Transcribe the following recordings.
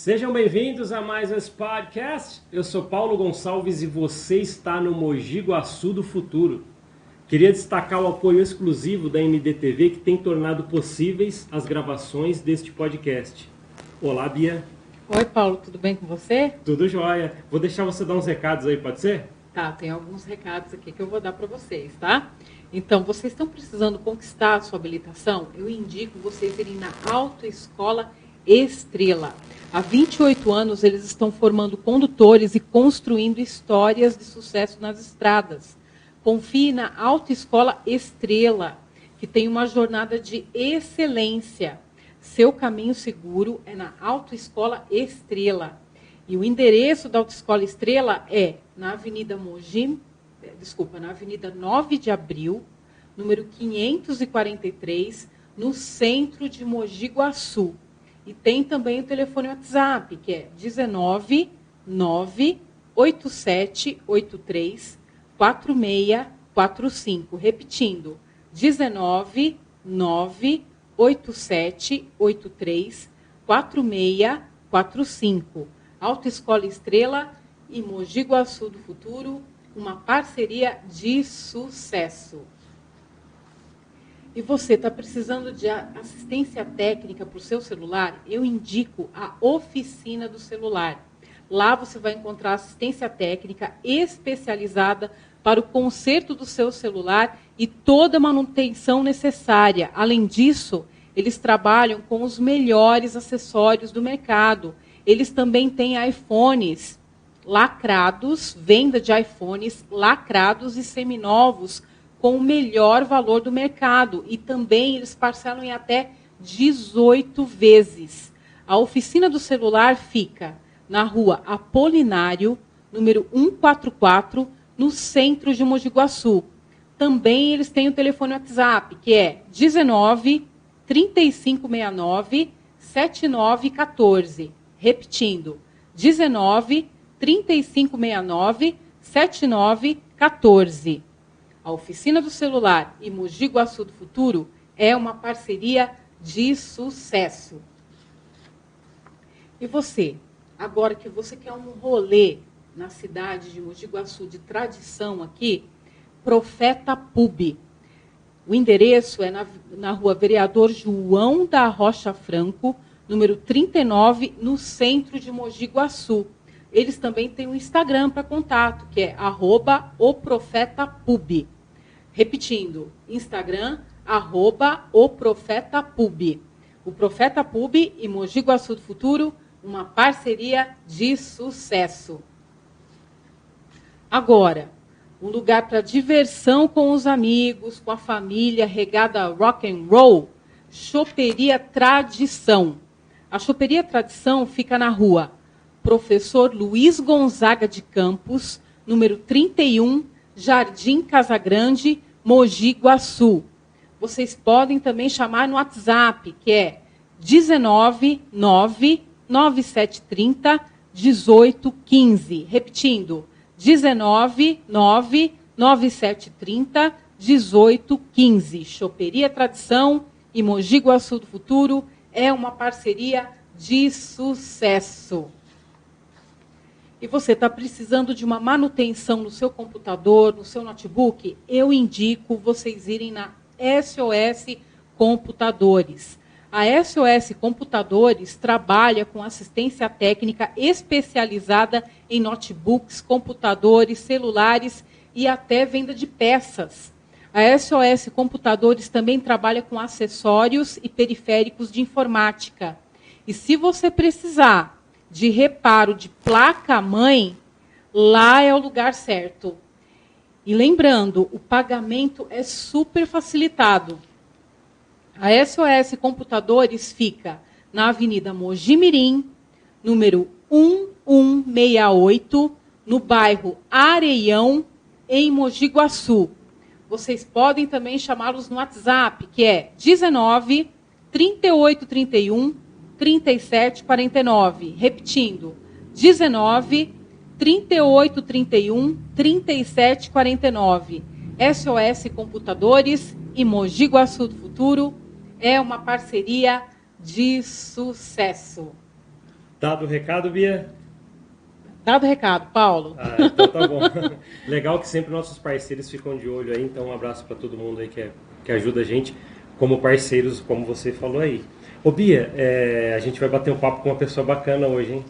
Sejam bem-vindos a mais esse podcast. Eu sou Paulo Gonçalves e você está no Mogi Guaçu do Futuro. Queria destacar o apoio exclusivo da MDTV que tem tornado possíveis as gravações deste podcast. Olá, Bia. Oi, Paulo, tudo bem com você? Tudo jóia. Vou deixar você dar uns recados aí, pode ser? Tá, tem alguns recados aqui que eu vou dar para vocês, tá? Então, vocês estão precisando conquistar a sua habilitação? Eu indico vocês irem na Autoescola Estrela. Há 28 anos, eles estão formando condutores e construindo histórias de sucesso nas estradas. Confie na Autoescola Estrela, que tem uma jornada de excelência. Seu caminho seguro é na Autoescola Estrela. E o endereço da Autoescola Estrela é na Avenida na Avenida 9 de Abril, número 543, no centro de Mogi Guaçu. E tem também o telefone WhatsApp, que é 19 98783 4645. Repetindo, 19 98783 4645. Autoescola Estrela e Mogi Guaçu do Futuro, uma parceria de sucesso. E você está precisando de assistência técnica para o seu celular? Eu indico a Oficina do Celular. Lá você vai encontrar assistência técnica especializada para o conserto do seu celular e toda a manutenção necessária. Além disso, eles trabalham com os melhores acessórios do mercado. Eles também têm iPhones lacrados, venda de iPhones lacrados e seminovos com o melhor valor do mercado. E também eles parcelam em até 18 vezes. A Oficina do Celular fica na rua Apolinário, número 144, no centro de Mogi Guaçu. Também eles têm o telefone WhatsApp, que é 19 3569 7914. Repetindo, 19 3569 7914. A Oficina do Celular e Mogi Guaçu do Futuro é uma parceria de sucesso. E você, agora que você quer um rolê na cidade de Mogi Guaçu de tradição aqui, Profeta Pub. O endereço é na rua Vereador João da Rocha Franco, número 39, no centro de Mogi Guaçu. Eles também têm um Instagram para contato, que é @oprofetapub. Repetindo, Instagram, @oprofetapub. O Profeta Pub e Mogi Guaçu do Futuro, uma parceria de sucesso. Agora, um lugar para diversão com os amigos, com a família, regada a rock and roll, Choperia Tradição. A Choperia Tradição fica na rua Professor Luiz Gonzaga de Campos, número 31, Jardim Casagrande, Mogi Guaçu. Vocês podem também chamar no WhatsApp, que é 19 99730 1815. Repetindo, 19 99730 1815. Choperia Tradição e Mogi Guaçu do Futuro é uma parceria de sucesso. E você está precisando de uma manutenção no seu computador, no seu notebook? Eu indico vocês irem na SOS Computadores. A SOS Computadores trabalha com assistência técnica especializada em notebooks, computadores, celulares e até venda de peças. A SOS Computadores também trabalha com acessórios e periféricos de informática. E se você precisar de reparo de placa-mãe, lá é o lugar certo. E lembrando, o pagamento é super facilitado. A SOS Computadores fica na Avenida Mogi Mirim, número 1168, no bairro Areião, em Mogi Guaçu. Vocês podem também chamá-los no WhatsApp, que é 19 3831 3749. Repetindo, 19 3831 3749. SOS Computadores e Mogi Guaçu do Futuro é uma parceria de sucesso. Dado o recado, Bia? Dado o recado, Paulo. Então tá bom. Legal que sempre nossos parceiros ficam de olho aí, então um abraço para todo mundo aí que ajuda a gente como parceiros, como você falou aí. Ô Bia, a gente vai bater um papo com uma pessoa bacana hoje, hein?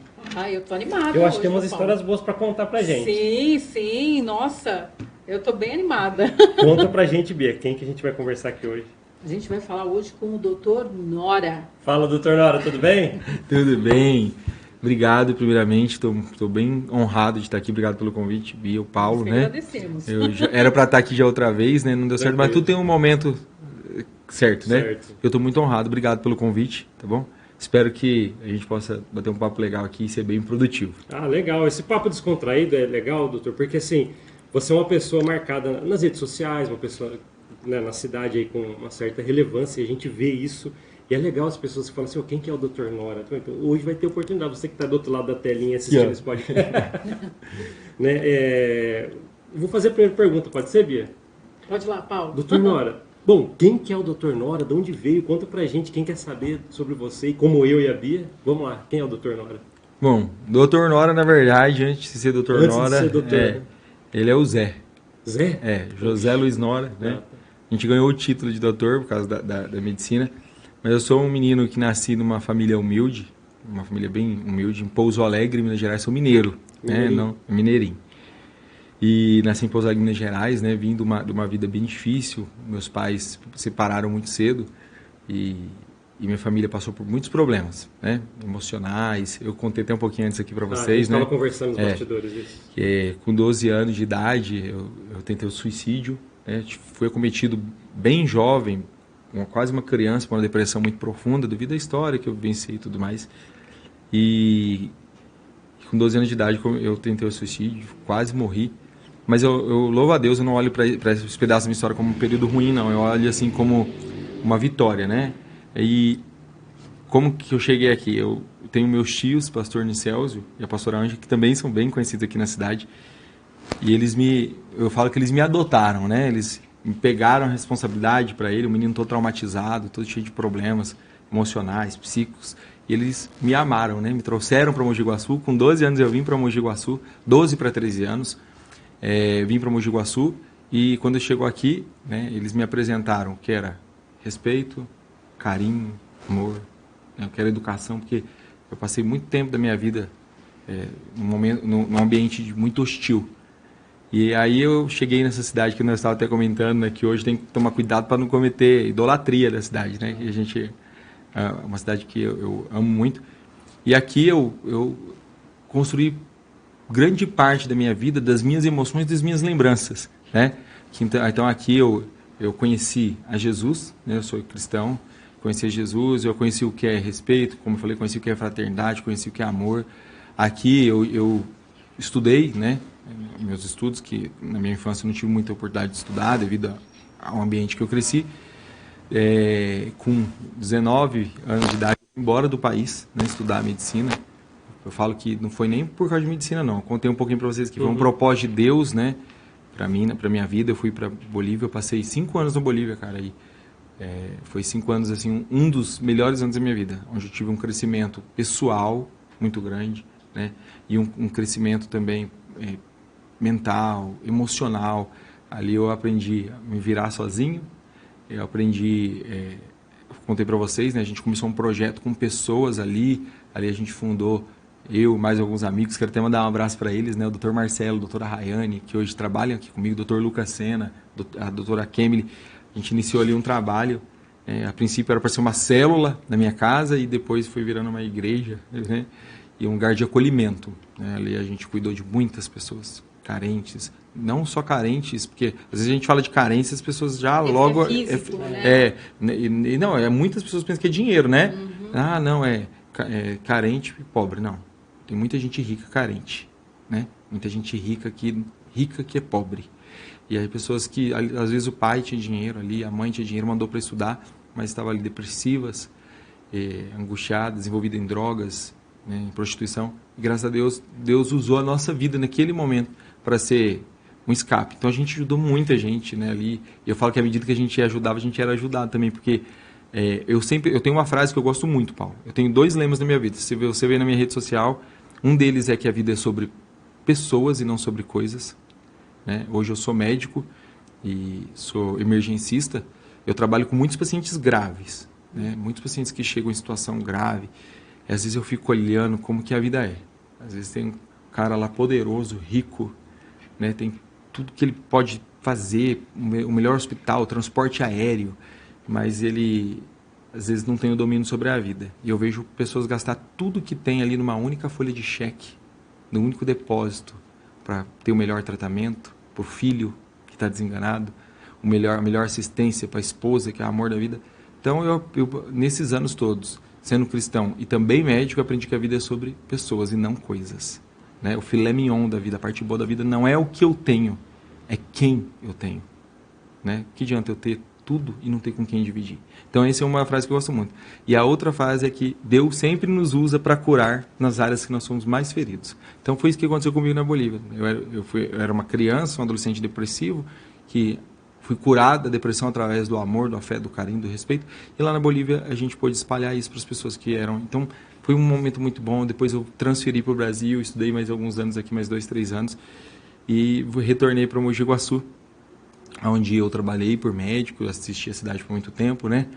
Eu tô animada. Eu acho que tem umas histórias boas para contar pra gente. Sim, nossa, eu tô bem animada. Conta pra gente, Bia, quem que a gente vai conversar aqui hoje? A gente vai falar hoje com o Dr. Nora. Fala, doutor Nora, tudo bem? Tudo bem. Obrigado, primeiramente. Estou bem honrado de estar aqui. Obrigado pelo convite, Bia, o Paulo, né? Agradecemos. Era para estar aqui já outra vez, né? Não deu certo, mas tudo tem um momento certo, né? Certo. Eu estou muito honrado. Obrigado pelo convite, tá bom? Espero que a gente possa bater um papo legal aqui e ser bem produtivo. Legal. Esse papo descontraído é legal, doutor, porque assim, você é uma pessoa marcada nas redes sociais, uma pessoa, né, na cidade aí com uma certa relevância, e a gente vê isso. E é legal as pessoas que falam assim, quem que é o Dr. Nora? Então, hoje vai ter oportunidade, você que está do outro lado da telinha assistindo esse podcast. Né? Vou fazer a primeira pergunta, pode ser, Bia? Pode ir lá, Paulo. Dr. Nora, bom, quem que é o Dr. Nora? De onde veio? Conta pra gente, quem quer saber sobre você, como eu e a Bia. Vamos lá, quem é o Dr. Nora? Bom, Dr. Nora, na verdade, antes de ser Dr. Nora, ele é o Zé. Zé? José Luiz Nora, né? A gente ganhou o título de doutor por causa da medicina. Mas eu sou um menino que nasci numa família humilde, uma família bem humilde, em Pouso Alegre, Minas Gerais. Sou mineiro, né? Não, mineirinho. E nasci em Pouso Alegre, Minas Gerais, né? Vim de uma vida bem difícil. Meus pais se separaram muito cedo e minha família passou por muitos problemas, né? Emocionais. Eu contei até um pouquinho antes aqui para vocês, né? Estava conversando nos bastidores isso. Com 12 anos de idade, eu tentei o suicídio, né? Fui acometido bem jovem, quase uma criança, com uma depressão muito profunda, devido à história que eu venci e tudo mais. E com 12 anos de idade eu tentei o suicídio, quase morri. Mas eu louvo a Deus, eu não olho para esse pedaço da minha história como um período ruim, não. Eu olho assim como uma vitória, né? E como que eu cheguei aqui? Eu tenho meus tios, pastor Nicélio e a pastora Ângela, que também são bem conhecidos aqui na cidade. E eu falo que eles me adotaram, né? Eles me pegaram a responsabilidade para ele, o menino todo traumatizado, todo cheio de problemas emocionais, psíquicos, e eles me amaram, né? Me trouxeram para Mogi Guaçu, com 12 anos eu vim para Mogi Guaçu, 12 para 13 anos, vim para Mogi Guaçu, e quando eu chego aqui, né, eles me apresentaram que era respeito, carinho, amor, né? Eu quero educação, porque eu passei muito tempo da minha vida num ambiente muito hostil. E aí eu cheguei nessa cidade que nós estávamos até comentando, né, que hoje tem que tomar cuidado para não cometer idolatria da cidade, né? Que a gente é uma cidade que eu amo muito. E aqui eu construí grande parte da minha vida, das minhas emoções, das minhas lembranças, né? Então aqui eu conheci a Jesus, né? Eu sou cristão, conheci a Jesus, eu conheci o que é respeito, como eu falei, conheci o que é fraternidade, conheci o que é amor. Aqui eu estudei, né? Meus estudos, que na minha infância eu não tive muita oportunidade de estudar devido ao ambiente que eu cresci. Com 19 anos de idade, eu fui embora do país, né, estudar medicina. Eu falo que não foi nem por causa de medicina, não. Eu contei um pouquinho para vocês que foi um propósito de Deus, né, para mim, para minha vida. Eu fui para Bolívia, eu passei 5 anos na Bolívia, cara. E, foi 5 anos, assim, um dos melhores anos da minha vida, onde eu tive um crescimento pessoal muito grande, né, e um crescimento também mental, emocional. Ali eu aprendi a me virar sozinho, eu aprendi, contei para vocês, né, a gente começou um projeto com pessoas ali a gente fundou, eu mais alguns amigos, quero até mandar um abraço para eles, né, o Dr. Marcelo, a doutora Rayane, que hoje trabalham aqui comigo, o Dr. Lucas Sena, a doutora Kemily. A gente iniciou ali um trabalho, a princípio era para ser uma célula na minha casa e depois foi virando uma igreja, né, e um lugar de acolhimento, né. Ali a gente cuidou de muitas pessoas carentes, não só carentes, porque às vezes a gente fala de carência, as pessoas já logo... físico, né? Não, muitas pessoas pensam que é dinheiro, né? Ah, não, carente e pobre, não. Tem muita gente rica carente, né? Muita gente rica que é pobre. E aí pessoas que, às vezes o pai tinha dinheiro ali, a mãe tinha dinheiro, mandou para estudar, mas estavam ali depressivas, angustiadas, envolvidas em drogas, né, em prostituição. E graças a Deus, Deus usou a nossa vida naquele momento para ser um escape. Então a gente ajudou muita gente, né, ali. E eu falo que à medida que a gente ajudava, a gente era ajudado também, porque Eu tenho uma frase que eu gosto muito, Paulo. Eu tenho 2 lemas na minha vida. Se você vê na minha rede social, um deles é que a vida é sobre pessoas e não sobre coisas. Né? Hoje eu sou médico e sou emergencista. Eu trabalho com muitos pacientes graves, né? Muitos pacientes que chegam em situação grave. E às vezes eu fico olhando como que a vida é. Às vezes tem um cara lá poderoso, rico, né? Tem tudo que ele pode fazer, o melhor hospital, o transporte aéreo, mas ele às vezes não tem o domínio sobre a vida. E eu vejo pessoas gastar tudo que tem ali numa única folha de cheque, num único depósito, para ter o melhor tratamento para o filho que está desenganado, a melhor assistência para a esposa, que é o amor da vida. Então, nesses anos todos, sendo cristão e também médico, eu aprendi que a vida é sobre pessoas e não coisas. Né? O filé mignon da vida, a parte boa da vida, não é o que eu tenho, é quem eu tenho. Né? Que adianta eu ter tudo e não ter com quem dividir? Então, essa é uma frase que eu gosto muito. E a outra frase é que Deus sempre nos usa para curar nas áreas que nós somos mais feridos. Então, foi isso que aconteceu comigo na Bolívia. Eu era uma criança, um adolescente depressivo, que fui curado da depressão através do amor, do afeto, do carinho, do respeito. E lá na Bolívia, a gente pôde espalhar isso para as pessoas que eram. Então, foi um momento muito bom. Depois eu transferi para o Brasil, estudei mais alguns anos aqui, mais 2, 3 anos. E retornei para Mogi Guaçu, onde eu trabalhei por médico, assisti a cidade por muito tempo, né?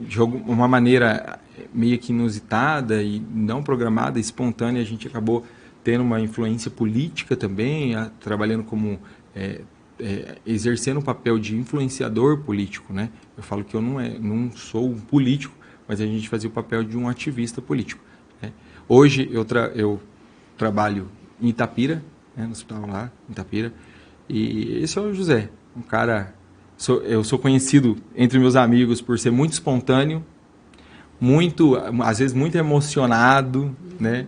De alguma maneira meio que inusitada e não programada, espontânea, a gente acabou tendo uma influência política também, trabalhando como exercendo o papel de influenciador político, né? Eu falo que eu não sou um político, mas a gente fazia o papel de um ativista político. Né? Hoje eu trabalho em Itapira, né? No hospital lá, em Itapira. E esse é o José, um cara... Eu sou conhecido entre meus amigos por ser muito espontâneo, às vezes muito emocionado, né?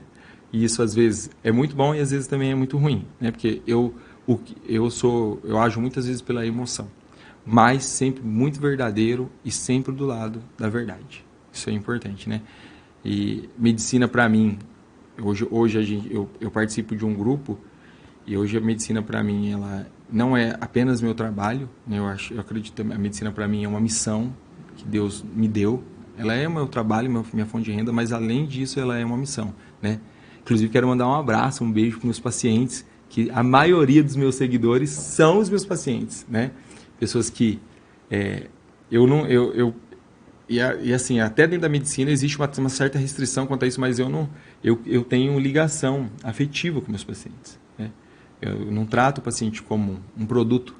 E isso às vezes é muito bom e às vezes também é muito ruim, né? Porque eu ajo muitas vezes pela emoção, mas sempre muito verdadeiro e sempre do lado da verdade. Isso é importante, né? E medicina para mim, hoje eu participo de um grupo. E hoje a medicina para mim ela não é apenas meu trabalho, né? Eu acredito que a medicina para mim é uma missão que Deus me deu. Ela é meu trabalho, minha fonte de renda, mas além disso ela é uma missão, né? Inclusive quero mandar um abraço, um beijo para meus pacientes, que a maioria dos meus seguidores são os meus pacientes, né? Pessoas que assim, até dentro da medicina existe uma certa restrição quanto a isso, mas eu tenho ligação afetiva com meus pacientes. Eu não trato o paciente como um produto.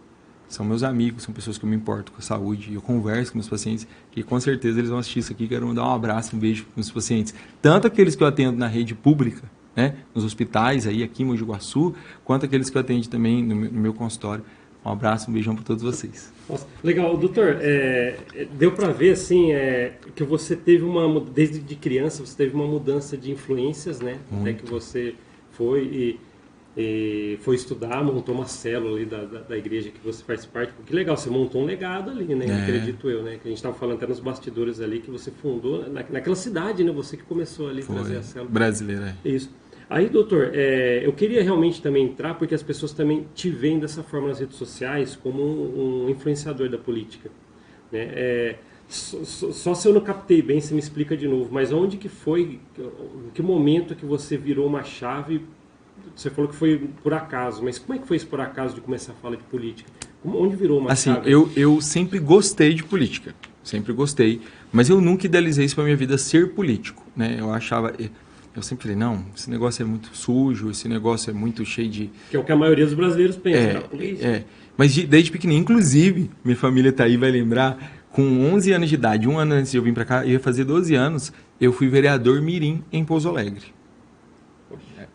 São meus amigos, são pessoas que eu me importo com a saúde. Eu converso com meus pacientes, que com certeza eles vão assistir isso aqui. Quero mandar um abraço, um beijo para os meus pacientes. Tanto aqueles que eu atendo na rede pública, né, nos hospitais, aqui em Mogi Guaçu, quanto aqueles que eu atendo também no meu consultório. Um abraço, um beijão para todos vocês. Nossa, legal. Doutor, deu para ver assim, que você teve desde criança, você teve uma mudança de influências, né? Até que você foi foi estudar, montou uma célula ali da igreja que você faz parte. Que legal, você montou um legado ali, né? Acredito eu, né? Que a gente estava falando até nos bastidores ali, que você fundou naquela cidade, né? Você que começou ali a trazer a célula. Brasileira. Isso. Aí, doutor, eu queria realmente também entrar, porque as pessoas também te veem dessa forma nas redes sociais como um influenciador da política, né? Só se eu não captei bem, você me explica de novo, mas onde que foi, em que momento que você virou uma chave? Você falou que foi por acaso, mas como é que foi isso por acaso de começar a falar de política? Onde virou uma chave? Assim, eu sempre gostei de política, sempre gostei, mas eu nunca idealizei isso para minha vida, ser político, né? Eu sempre falei, não, esse negócio é muito sujo, esse negócio é muito cheio de... Que é o que a maioria dos brasileiros pensa, política. Mas desde pequenininho, inclusive, minha família tá aí, vai lembrar, com 11 anos de idade, um ano antes de eu vir para cá, eu ia fazer 12 anos, eu fui vereador mirim em Pouso Alegre.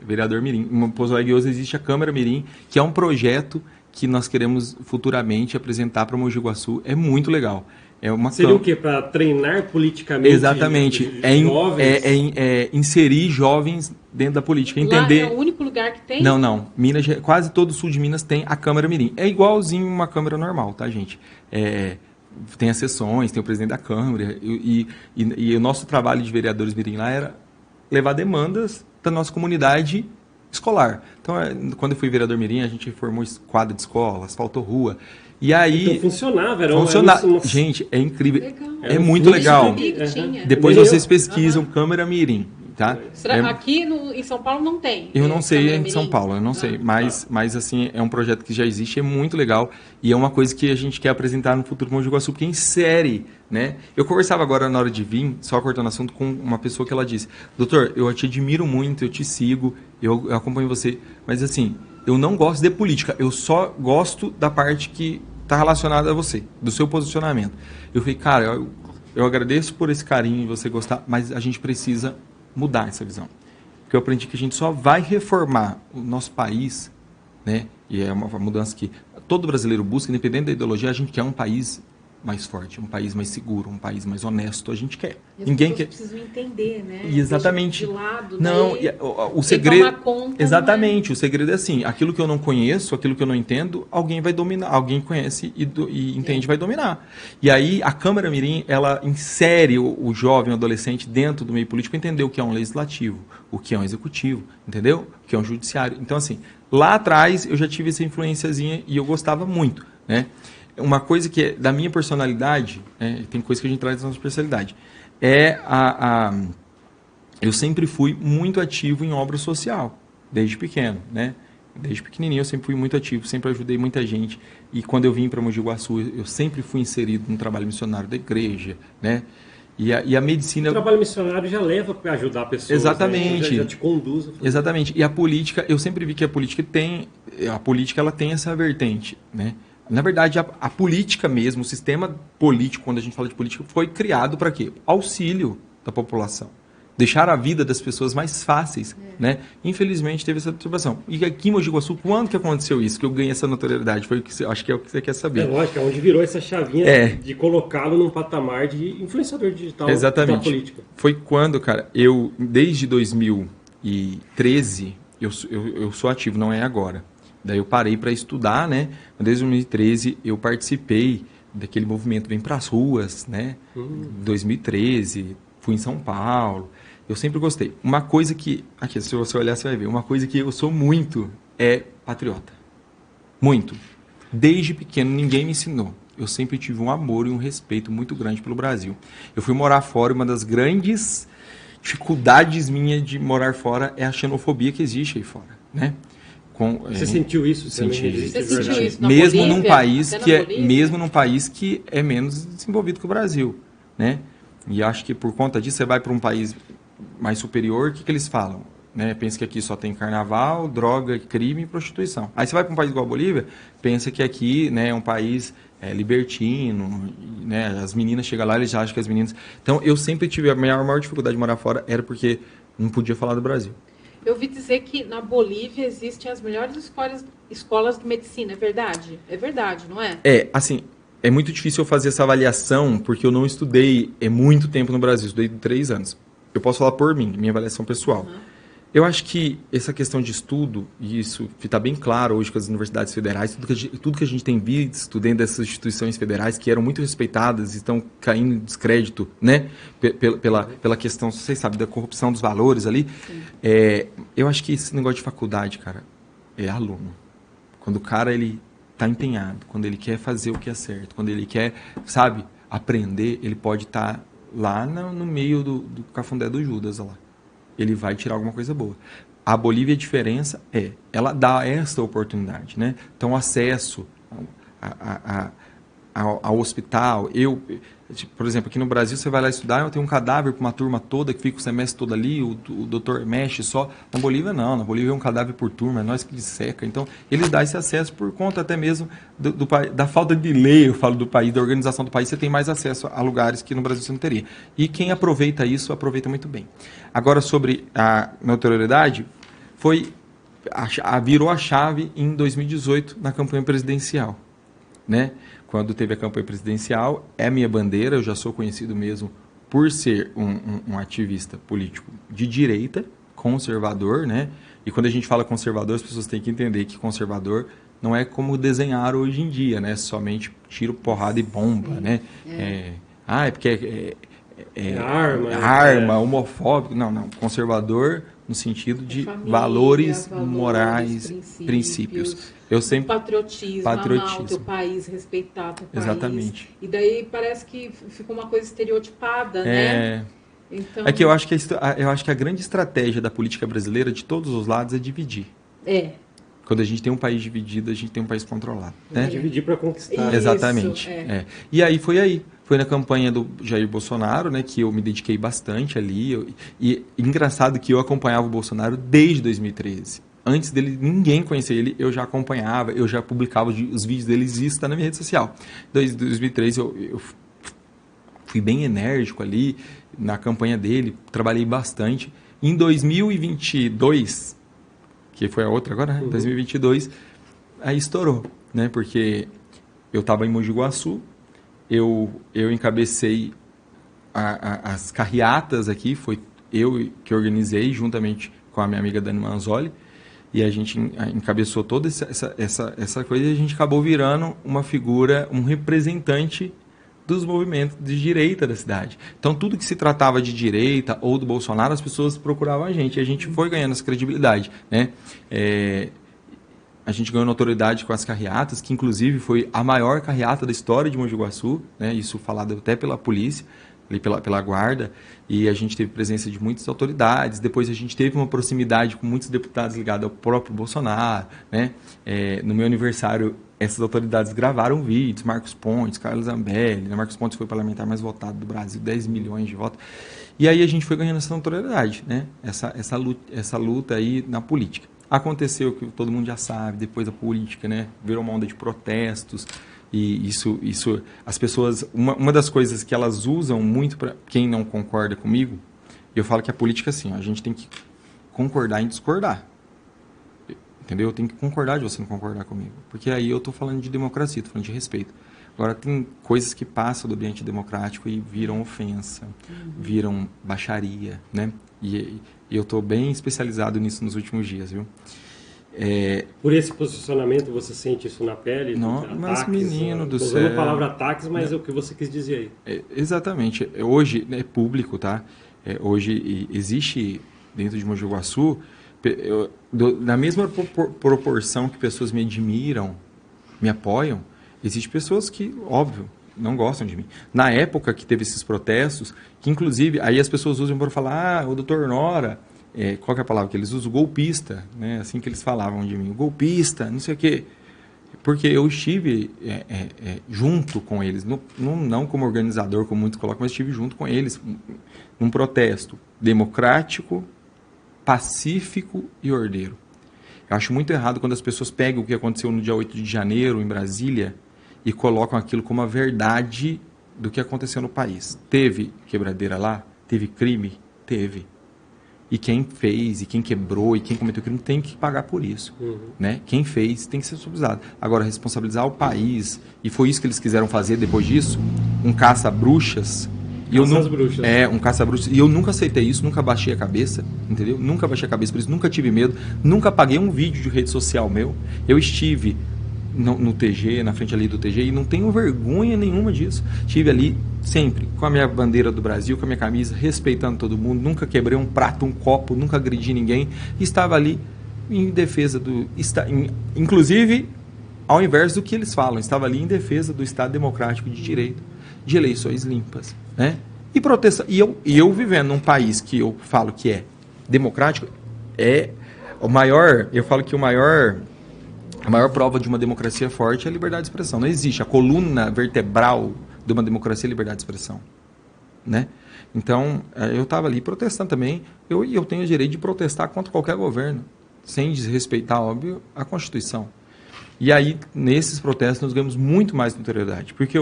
Vereador mirim. Em Pouso Alegre hoje existe a Câmara Mirim, que é um projeto que nós queremos futuramente apresentar para Mogi Guaçu. É muito legal. Seria o quê? Para treinar politicamente? Exatamente. Jovens? Inserir jovens dentro da política. Entender... Lá é o único lugar que tem? Não. Quase todo o sul de Minas tem a Câmara Mirim. É igualzinho uma Câmara normal, tá, gente? Tem as sessões, tem o presidente da Câmara. E o nosso trabalho de vereadores mirim lá era levar demandas da nossa comunidade escolar. Então, quando eu fui vereador mirim, a gente formou quadra de escola, asfaltou rua. E aí... Então funcionava, Gente, é incrível. Legal. É muito legal. Tinha. Depois vocês pesquisam câmera mirim, tá? Aqui em São Paulo não tem. Eu não sei em mirim? São Paulo, eu não sei. Mas assim, é um projeto que já existe, é muito legal. E é uma coisa que a gente quer apresentar no futuro Mogi Guaçu, porque insere, né? Eu conversava agora na hora de vir, só cortando assunto, com uma pessoa que ela disse: doutor, eu te admiro muito, eu te sigo, eu acompanho você, mas assim, eu não gosto de política, eu só gosto da parte que está relacionada a você, do seu posicionamento. Eu falei, cara, eu agradeço por esse carinho e você gostar, mas a gente precisa mudar essa visão. Porque eu aprendi que a gente só vai reformar o nosso país, né? E é uma mudança que todo brasileiro busca, independente da ideologia, a gente quer um país mais forte, um país mais seguro, um país mais honesto, a gente quer. E as Ninguém pessoas quer. precisam entender, né? E exatamente. Deixa de lado, não, daí, o segredo. tomar conta, Exatamente, o segredo é assim: aquilo que eu não conheço, aquilo que eu não entendo, alguém vai dominar, alguém conhece e entende, vai dominar. E aí a Câmara Mirim, ela insere o jovem, o adolescente dentro do meio político, entender o que é um legislativo, o que é um executivo, entendeu? O que é um judiciário. Então, assim, lá atrás eu já tive essa influenciazinha e eu gostava muito, né? Uma coisa que é da minha personalidade, né, tem coisa que a gente traz da nossa personalidade, eu sempre fui muito ativo em obra social, desde pequeno, né? Desde pequenininho eu sempre fui muito ativo, sempre ajudei muita gente. E quando eu vim para Mogi Guaçu, eu sempre fui inserido no trabalho missionário da igreja, né? E a medicina... O trabalho missionário já leva para ajudar pessoas. Exatamente. Né? Já te conduz. Exatamente. E a política, eu sempre vi que a política ela tem essa vertente, né? Na verdade, a política mesmo, o sistema político, quando a gente fala de política, foi criado para quê? Auxílio da população. Deixar a vida das pessoas mais fáceis, né? Infelizmente, teve essa perturbação. E aqui em Mogi Guaçu, quando que aconteceu isso? Que eu ganhei essa notoriedade? Foi o que acho que é o que você quer saber. É lógico, é onde virou essa chavinha de colocá-lo num patamar de influenciador digital. Exatamente. Da política. Foi quando, cara, desde 2013, eu sou ativo, não é agora. Daí eu parei para estudar, né? Desde 2013 eu participei daquele movimento Vem Pras Ruas, né? 2013, fui em São Paulo. Eu sempre gostei. Uma coisa que, aqui, se você olhar, você vai ver, uma coisa que eu sou muito é patriota. Muito. Desde pequeno ninguém me ensinou. Eu sempre tive um amor e um respeito muito grande pelo Brasil. Eu fui morar fora, uma das grandes dificuldades minhas de morar fora é a xenofobia que existe aí fora, né? Você sentiu isso? Senti. Você sentiu isso na mesmo Bolívia? num país Bolívia? mesmo num país que é menos desenvolvido que o Brasil, né? E acho que por conta disso você vai para um país mais superior, o que eles falam, né? Pensa que aqui só tem carnaval, droga, crime e prostituição. Aí você vai para um país igual a Bolívia, pensa que aqui, né, é um país libertino, né? As meninas chegam lá, eles já acham que as meninas... Então eu sempre tive a maior dificuldade de morar fora era porque não podia falar do Brasil. Eu ouvi dizer que na Bolívia existem as melhores escolas de medicina, é verdade? É verdade, não é? Assim, é muito difícil eu fazer essa avaliação, porque eu não estudei muito tempo no Brasil, estudei 3 anos. Eu posso falar por mim, minha avaliação pessoal. Eu acho que essa questão de estudo, e isso está bem claro hoje com as universidades federais, tudo que a gente tem visto dentro dessas instituições federais, que eram muito respeitadas e estão caindo em descrédito, né? Pela questão, vocês sabem, da corrupção dos valores ali. Eu acho que esse negócio de faculdade, cara, é aluno. Quando o cara ele está empenhado, quando ele quer fazer o que é certo, quando ele quer, sabe, aprender, ele pode estar lá no meio do cafundé do Judas, lá. Ele vai tirar alguma coisa boa. A Bolívia, a diferença ela dá essa oportunidade, né? Então, acesso ao hospital. Por exemplo, aqui no Brasil, você vai lá estudar, eu tenho um cadáver para uma turma toda, que fica o semestre todo ali, o doutor mexe só. Na Bolívia, não. Na Bolívia é um cadáver por turma, é nós que disseca. Então, eles dão esse acesso por conta até mesmo da falta de lei, eu falo do país, da organização do país, você tem mais acesso a lugares que no Brasil você não teria. E quem aproveita isso, aproveita muito bem. Agora, sobre a notoriedade, virou a chave em 2018, na campanha presidencial, né? Quando teve a campanha presidencial, é a minha bandeira, eu já sou conhecido mesmo por ser um ativista político de direita, conservador, né? E quando a gente fala conservador, as pessoas têm que entender que conservador não é como desenhar hoje em dia, né? Somente tiro, porrada e bomba, né? Porque arma, homofóbico. Não. Conservador no sentido de família, valores morais, princípios. Eu sempre patriotismo, amar o teu país, respeitar o teu país. Exatamente. E daí parece que ficou uma coisa estereotipada, né? Então... É que eu acho que a grande estratégia da política brasileira, de todos os lados, é dividir. Quando a gente tem um país dividido, a gente tem um país controlado. Né? Dividir para conquistar. Isso, exatamente. E aí foi na campanha do Jair Bolsonaro, né, que eu me dediquei bastante ali. E engraçado que eu acompanhava o Bolsonaro desde 2013. Antes dele, ninguém conhecia ele, eu já acompanhava, eu já publicava os vídeos dele, isso está na minha rede social. Desde 2013 eu fui bem enérgico ali na campanha dele, trabalhei bastante. Em 2022, que foi a outra agora, né? 2022, aí estourou, né? Porque eu estava em Mogi Guaçu, eu encabecei as carreatas aqui, foi eu que organizei, juntamente com a minha amiga Dani Manzoli, e a gente encabeçou toda essa coisa e a gente acabou virando uma figura, um representante dos movimentos de direita da cidade. Então, tudo que se tratava de direita ou do Bolsonaro, as pessoas procuravam a gente. E a gente foi ganhando essa credibilidade, né? A gente ganhou notoriedade com as carreatas, que inclusive foi a maior carreata da história de Mogi Guaçu, né? Isso falado até pela polícia, ali pela guarda, e a gente teve presença de muitas autoridades. Depois a gente teve uma proximidade com muitos deputados ligados ao próprio Bolsonaro, né? No meu aniversário, essas autoridades gravaram vídeos, Marcos Pontes, Carlos Zambelli, né? Marcos Pontes foi o parlamentar mais votado do Brasil, 10 milhões de votos. E aí a gente foi ganhando essa notoriedade, né? Essa luta aí na política. Aconteceu que todo mundo já sabe, depois a política, né? Virou uma onda de protestos, e isso as pessoas, uma das coisas que elas usam muito para quem não concorda comigo, eu falo que a política assim, ó, a gente tem que concordar em discordar. Entendeu? Eu tenho que concordar de você não concordar comigo. Porque aí eu estou falando de democracia, estou falando de respeito. Agora, tem coisas que passam do ambiente democrático e viram ofensa, viram baixaria, né? E eu estou bem especializado nisso nos últimos dias, viu? Por esse posicionamento, você sente isso na pele? Não, ataques, mas menino do céu... Estou usando a palavra ataques, mas é o que você quis dizer aí. Exatamente. Hoje, é público, tá? Hoje existe, dentro de Mogi Guaçu, na mesma proporção que pessoas me admiram, me apoiam, existem pessoas que, óbvio, não gostam de mim. Na época que teve esses protestos, que inclusive, aí as pessoas usam para falar, o doutor Nora, qual que é a palavra que eles usam? Golpista, né? Assim que eles falavam de mim, golpista, não sei o quê. Porque eu estive junto com eles, não como organizador, como muitos colocam, mas estive junto com eles, num protesto democrático, pacífico e ordeiro. Eu acho muito errado quando as pessoas pegam o que aconteceu no dia 8 de janeiro, em Brasília, e colocam aquilo como a verdade do que aconteceu no país. Teve quebradeira lá? Teve crime? Teve. E quem fez, e quem quebrou, e quem cometeu crime tem que pagar por isso. Né? Quem fez tem que ser subsidiado. Agora, responsabilizar o país, e foi isso que eles quiseram fazer depois disso, um caça-bruxas. Um caça-bruxas. E eu nunca aceitei isso, nunca baixei a cabeça, entendeu? Nunca baixei a cabeça por isso, nunca tive medo, nunca apaguei um vídeo de rede social meu. Eu estive no TG, na frente ali do TG, e não tenho vergonha nenhuma disso. Estive ali sempre com a minha bandeira do Brasil, com a minha camisa, respeitando todo mundo, nunca quebrei um prato, um copo, nunca agredi ninguém, e estava ali em defesa inclusive, ao invés do que eles falam, estava ali em defesa do Estado Democrático de Direito, de eleições limpas, né? E protestar. E eu vivendo num país que eu falo que é democrático, eu falo que a maior prova de uma democracia forte é a liberdade de expressão. Não existe. A coluna vertebral de uma democracia é a liberdade de expressão, né? Então, eu estava ali protestando também, e eu tenho o direito de protestar contra qualquer governo, sem desrespeitar, óbvio, a Constituição. E aí, nesses protestos, nós ganhamos muito mais notoriedade, porque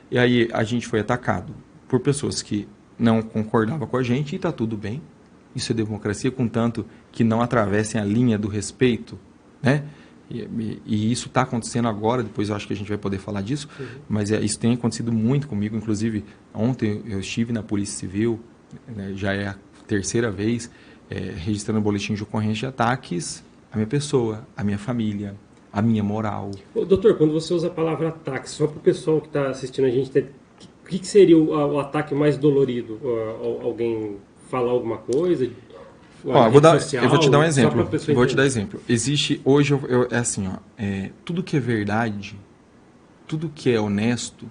e aí a gente foi atacado por pessoas que não concordavam com a gente, e está tudo bem, isso é democracia, contanto que não atravessem a linha do respeito, né? E isso está acontecendo agora, depois eu acho que a gente vai poder falar disso, mas isso tem acontecido muito comigo. Inclusive, ontem eu estive na Polícia Civil, né, já é a terceira vez, registrando boletim de ocorrência de ataques à minha pessoa, à minha família, à minha moral. Doutor, quando você usa a palavra ataque, só para o pessoal que está assistindo a gente, o que seria o ataque mais dolorido? Alguém falar alguma coisa? Ó, eu vou te dar um exemplo. Vou te dar entender. exemplo. Existe, hoje, é assim, ó, tudo que é verdade, tudo que é honesto,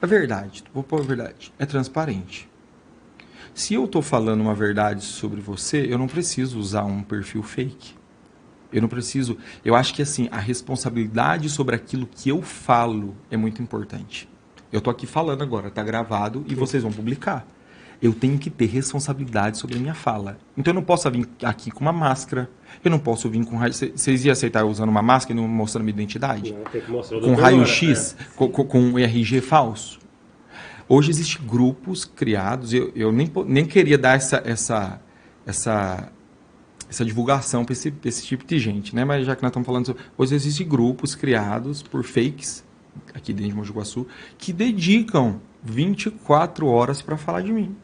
é verdade. Vou pôr a verdade. É transparente. Se eu estou falando uma verdade sobre você, eu não preciso usar um perfil fake. Eu não preciso... Eu acho que, assim, a responsabilidade sobre aquilo que eu falo é muito importante. Eu estou aqui falando agora, está gravado e vocês vão publicar. Eu tenho que ter responsabilidade sobre a minha fala. Então eu não posso vir aqui com uma máscara, eu não posso vir com raio... Vocês iam aceitar eu usando uma máscara e não mostrando minha identidade? Não, tem que mostrar o Com doutor raio-x, Nora, com um RG falso? Hoje existem grupos criados, eu nem queria dar essa divulgação para esse tipo de gente, né? Mas já que nós estamos falando sobre... Hoje existem grupos criados por fakes, aqui dentro de Mogi Guaçu, que dedicam 24 horas para falar de mim.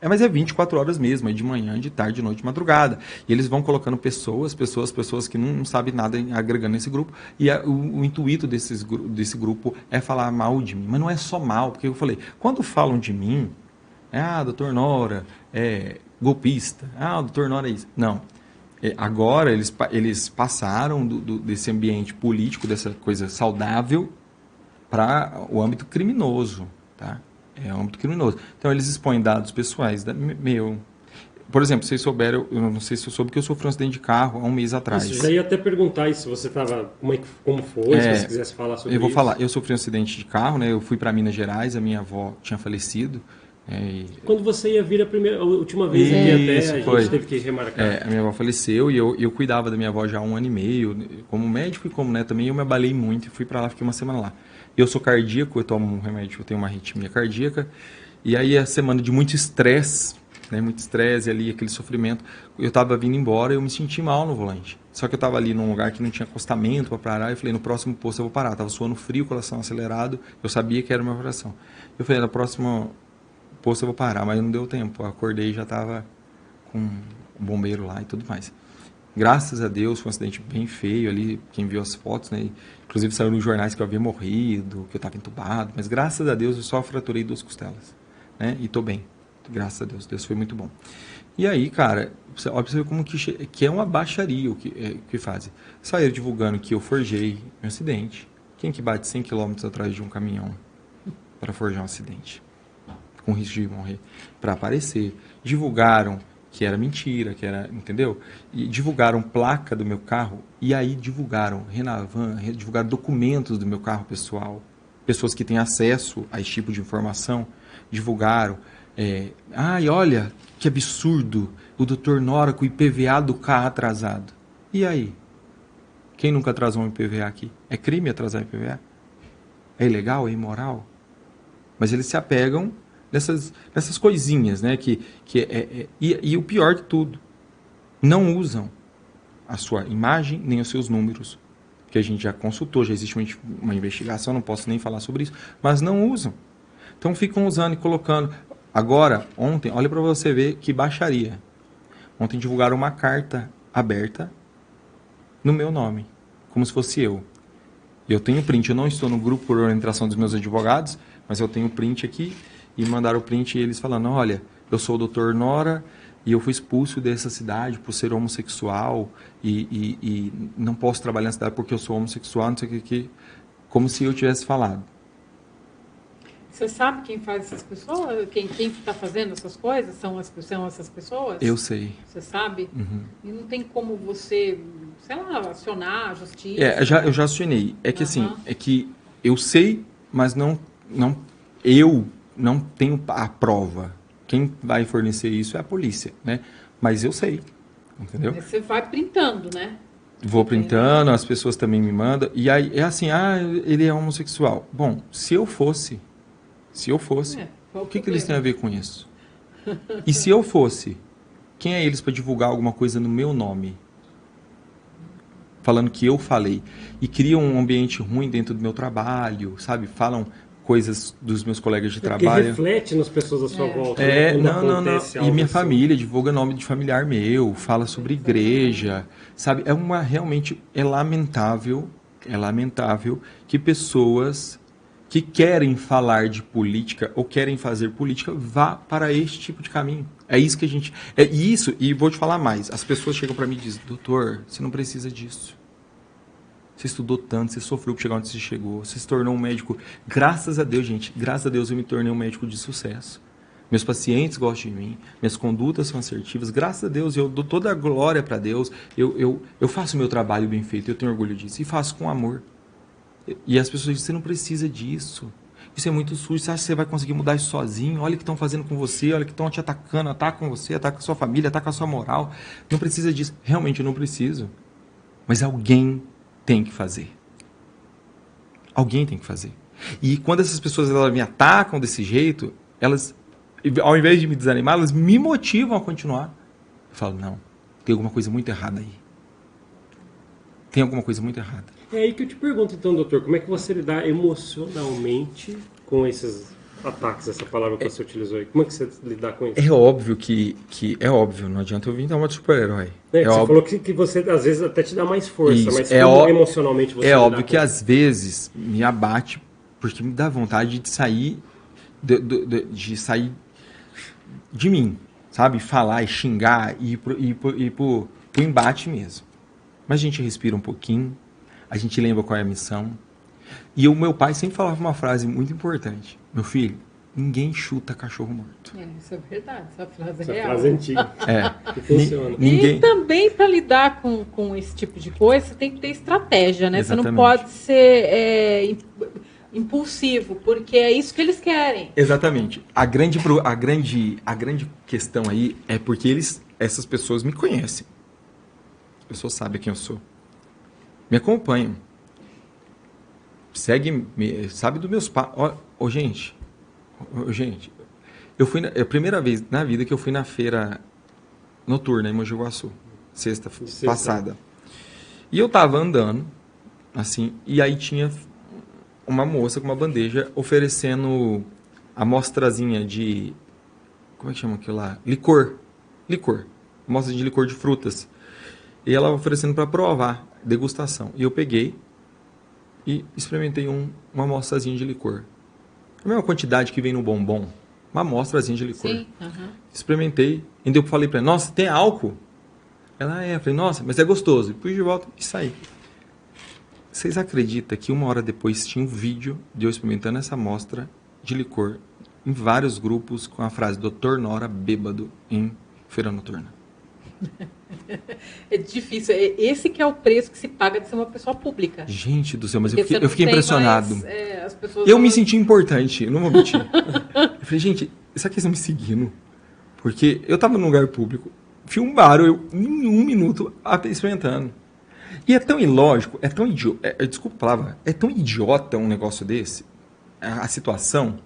Mas é 24 horas mesmo, é de manhã, de tarde, de noite, de madrugada. E eles vão colocando pessoas que não sabem nada agregando nesse grupo. E o intuito desse grupo é falar mal de mim. Mas não é só mal, porque eu falei, quando falam de mim, doutor Nora é golpista, doutor Nora é isso. Não. Agora eles passaram desse ambiente político, dessa coisa saudável, para o âmbito criminoso, tá? É um âmbito criminoso. Então, eles expõem dados pessoais. Por exemplo, vocês souberam, eu não sei se eu soube que eu sofri um acidente de carro há um mês atrás. Isso, já ia até perguntar isso, se você estava... Como foi, se você quisesse falar sobre isso. Eu vou falar. Eu sofri um acidente de carro, né? Eu fui para Minas Gerais, a minha avó tinha falecido. Quando você ia vir a última vez aqui até, a gente teve que remarcar. A minha avó faleceu e eu cuidava da minha avó já há 1 ano e meio, como médico e como também eu me abalei muito e fui para lá, fiquei 1 semana lá. Eu sou cardíaco, eu tomo um remédio, eu tenho uma arritmia cardíaca, e aí a semana de muito estresse, né, muito estresse ali, aquele sofrimento, eu estava vindo embora e eu me senti mal no volante. Só que eu estava ali num lugar que não tinha acostamento para parar, e eu falei, no próximo posto eu vou parar. Estava suando frio, coração acelerado, eu sabia que era uma coração. Eu falei, no próximo posto eu vou parar, mas não deu tempo. Eu acordei e já estava com o bombeiro lá e tudo mais. Graças a Deus, foi um acidente bem feio ali, quem viu as fotos, né? Inclusive saiu nos jornais que eu havia morrido, que eu estava entubado, mas graças a Deus eu só fraturei 2 costelas, né? E estou bem, graças a Deus, Deus foi muito bom. E aí, cara, observe como que é uma baixaria o que fazem. Saíram divulgando que eu forjei um acidente. Quem que bate 100 km atrás de um caminhão para forjar um acidente? Com risco de morrer, para aparecer. Divulgaram que era mentira, que era, entendeu? E divulgaram placa do meu carro, e aí divulgaram Renavan, divulgaram documentos do meu carro pessoal, pessoas que têm acesso a esse tipo de informação, divulgaram, olha, que absurdo, o doutor Nora com o IPVA do carro atrasado. E aí? Quem nunca atrasou um IPVA aqui? É crime atrasar IPVA? É ilegal? É imoral? Mas eles se apegam nessas coisinhas, né? E o pior de tudo, não usam a sua imagem nem os seus números, que a gente já consultou, já existe uma investigação, não posso nem falar sobre isso, mas não usam. Então ficam usando e colocando. Agora, ontem, olha para você ver que baixaria. Ontem divulgaram uma carta aberta no meu nome, como se fosse eu. Eu tenho print, eu não estou no grupo por orientação dos meus advogados, mas eu tenho print aqui. E mandaram o print e eles falando, olha, eu sou o doutor Nora e eu fui expulso dessa cidade por ser homossexual e não posso trabalhar na cidade porque eu sou homossexual, não sei o que, como se eu tivesse falado. Você sabe quem faz essas pessoas? Quem está fazendo essas coisas? São essas pessoas? Eu sei. Você sabe? Uhum. E não tem como você, sei lá, acionar a justiça? Eu já acionei. É que assim, é que eu sei, mas eu não tenho a prova. Quem vai fornecer isso é a polícia, né? Mas eu sei, entendeu? Mas você vai printando, né? Vou printando, as pessoas também me mandam. E aí é assim, ele é homossexual. Bom, se eu fosse, o que eles têm a ver com isso? E se eu fosse, quem é eles para divulgar alguma coisa no meu nome? Falando que eu falei. E criam um ambiente ruim dentro do meu trabalho, sabe? Falam coisas dos meus colegas de trabalho. Que reflete nas pessoas à sua volta. Não. E minha família divulga nome de familiar meu, fala sobre igreja, sabe? Realmente é lamentável que pessoas que querem falar de política ou querem fazer política, vá para este tipo de caminho. É isso que a gente... É isso, e vou te falar mais. As pessoas chegam para mim e dizem, doutor, você não precisa disso. Você estudou tanto, você sofreu para chegar onde você chegou, você se tornou um médico. Graças a Deus, gente, graças a Deus eu me tornei um médico de sucesso. Meus pacientes gostam de mim, minhas condutas são assertivas. Graças a Deus, eu dou toda a glória para Deus. Eu faço o meu trabalho bem feito, eu tenho orgulho disso. E faço com amor. E as pessoas dizem, você não precisa disso. Isso é muito sujo, você acha que você vai conseguir mudar isso sozinho? Olha o que estão fazendo com você, olha o que estão te atacando, atacam você, atacam a sua família, atacam a sua moral. Não precisa disso. Realmente eu não preciso. Mas alguém tem que fazer. Alguém tem que fazer. E quando essas pessoas elas me atacam desse jeito, elas, ao invés de me desanimar, elas me motivam a continuar. Eu falo, não, tem alguma coisa muito errada aí. Tem alguma coisa muito errada. É aí que eu te pergunto, então, doutor, como é que você lidar emocionalmente com esses ataques, essa palavra que você utilizou aí? Como é que você lidar com isso? É óbvio que é óbvio, não adianta eu vir dar uma de super-herói. Você falou que você, às vezes, até te dá mais força, isso, mas como emocionalmente você é lidar óbvio com que isso? às vezes me abate, porque me dá vontade de sair, de sair de mim, sabe? Falar e xingar e ir pro embate mesmo. Mas a gente respira um pouquinho, a gente lembra qual é a missão. E o meu pai sempre falava uma frase muito importante. Meu filho, ninguém chuta cachorro morto. Isso é verdade, essa frase Essa é real. frase é antiga. Que funciona. E também, para lidar com esse tipo de coisa, você tem que ter estratégia, né? Exatamente. Você não pode ser impulsivo, porque é isso que eles querem. Exatamente. A grande questão aí é porque essas pessoas me conhecem. A pessoa sabe quem eu sou. Me acompanham. Sabe dos meus pais. Gente, eu fui é a primeira vez na vida que eu fui na feira noturna em Mogi Guaçu, sexta passada. E eu tava andando, assim, e aí tinha uma moça com uma bandeja oferecendo amostrazinha de... Como é que chama aquilo lá? Licor. Amostra de licor de frutas. E ela oferecendo para provar, degustação. E eu peguei e experimentei uma amostrazinha de licor. A mesma quantidade que vem no bombom. Uma amostrazinha de licor. Sim, Experimentei. E eu falei para ela, nossa, tem álcool? Ela Eu falei, nossa, mas é gostoso. E pus de volta e saí. Vocês acreditam que 1 hora depois tinha um vídeo de eu experimentando essa amostra de licor em vários grupos com a frase Dr. Nora bêbado em feira noturna? É difícil. Esse que é o preço que se paga de ser uma pessoa pública. Gente do céu, mas Porque eu fiquei impressionado. As pessoas Eu me senti importante, eu não vou mentir. Eu falei, gente, será que eles estão me seguindo? Porque eu estava num lugar público, filmaram eu em 1 minuto experimentando. E é tão ilógico, é tão idiota, desculpa a palavra, é tão idiota um negócio desse, a situação,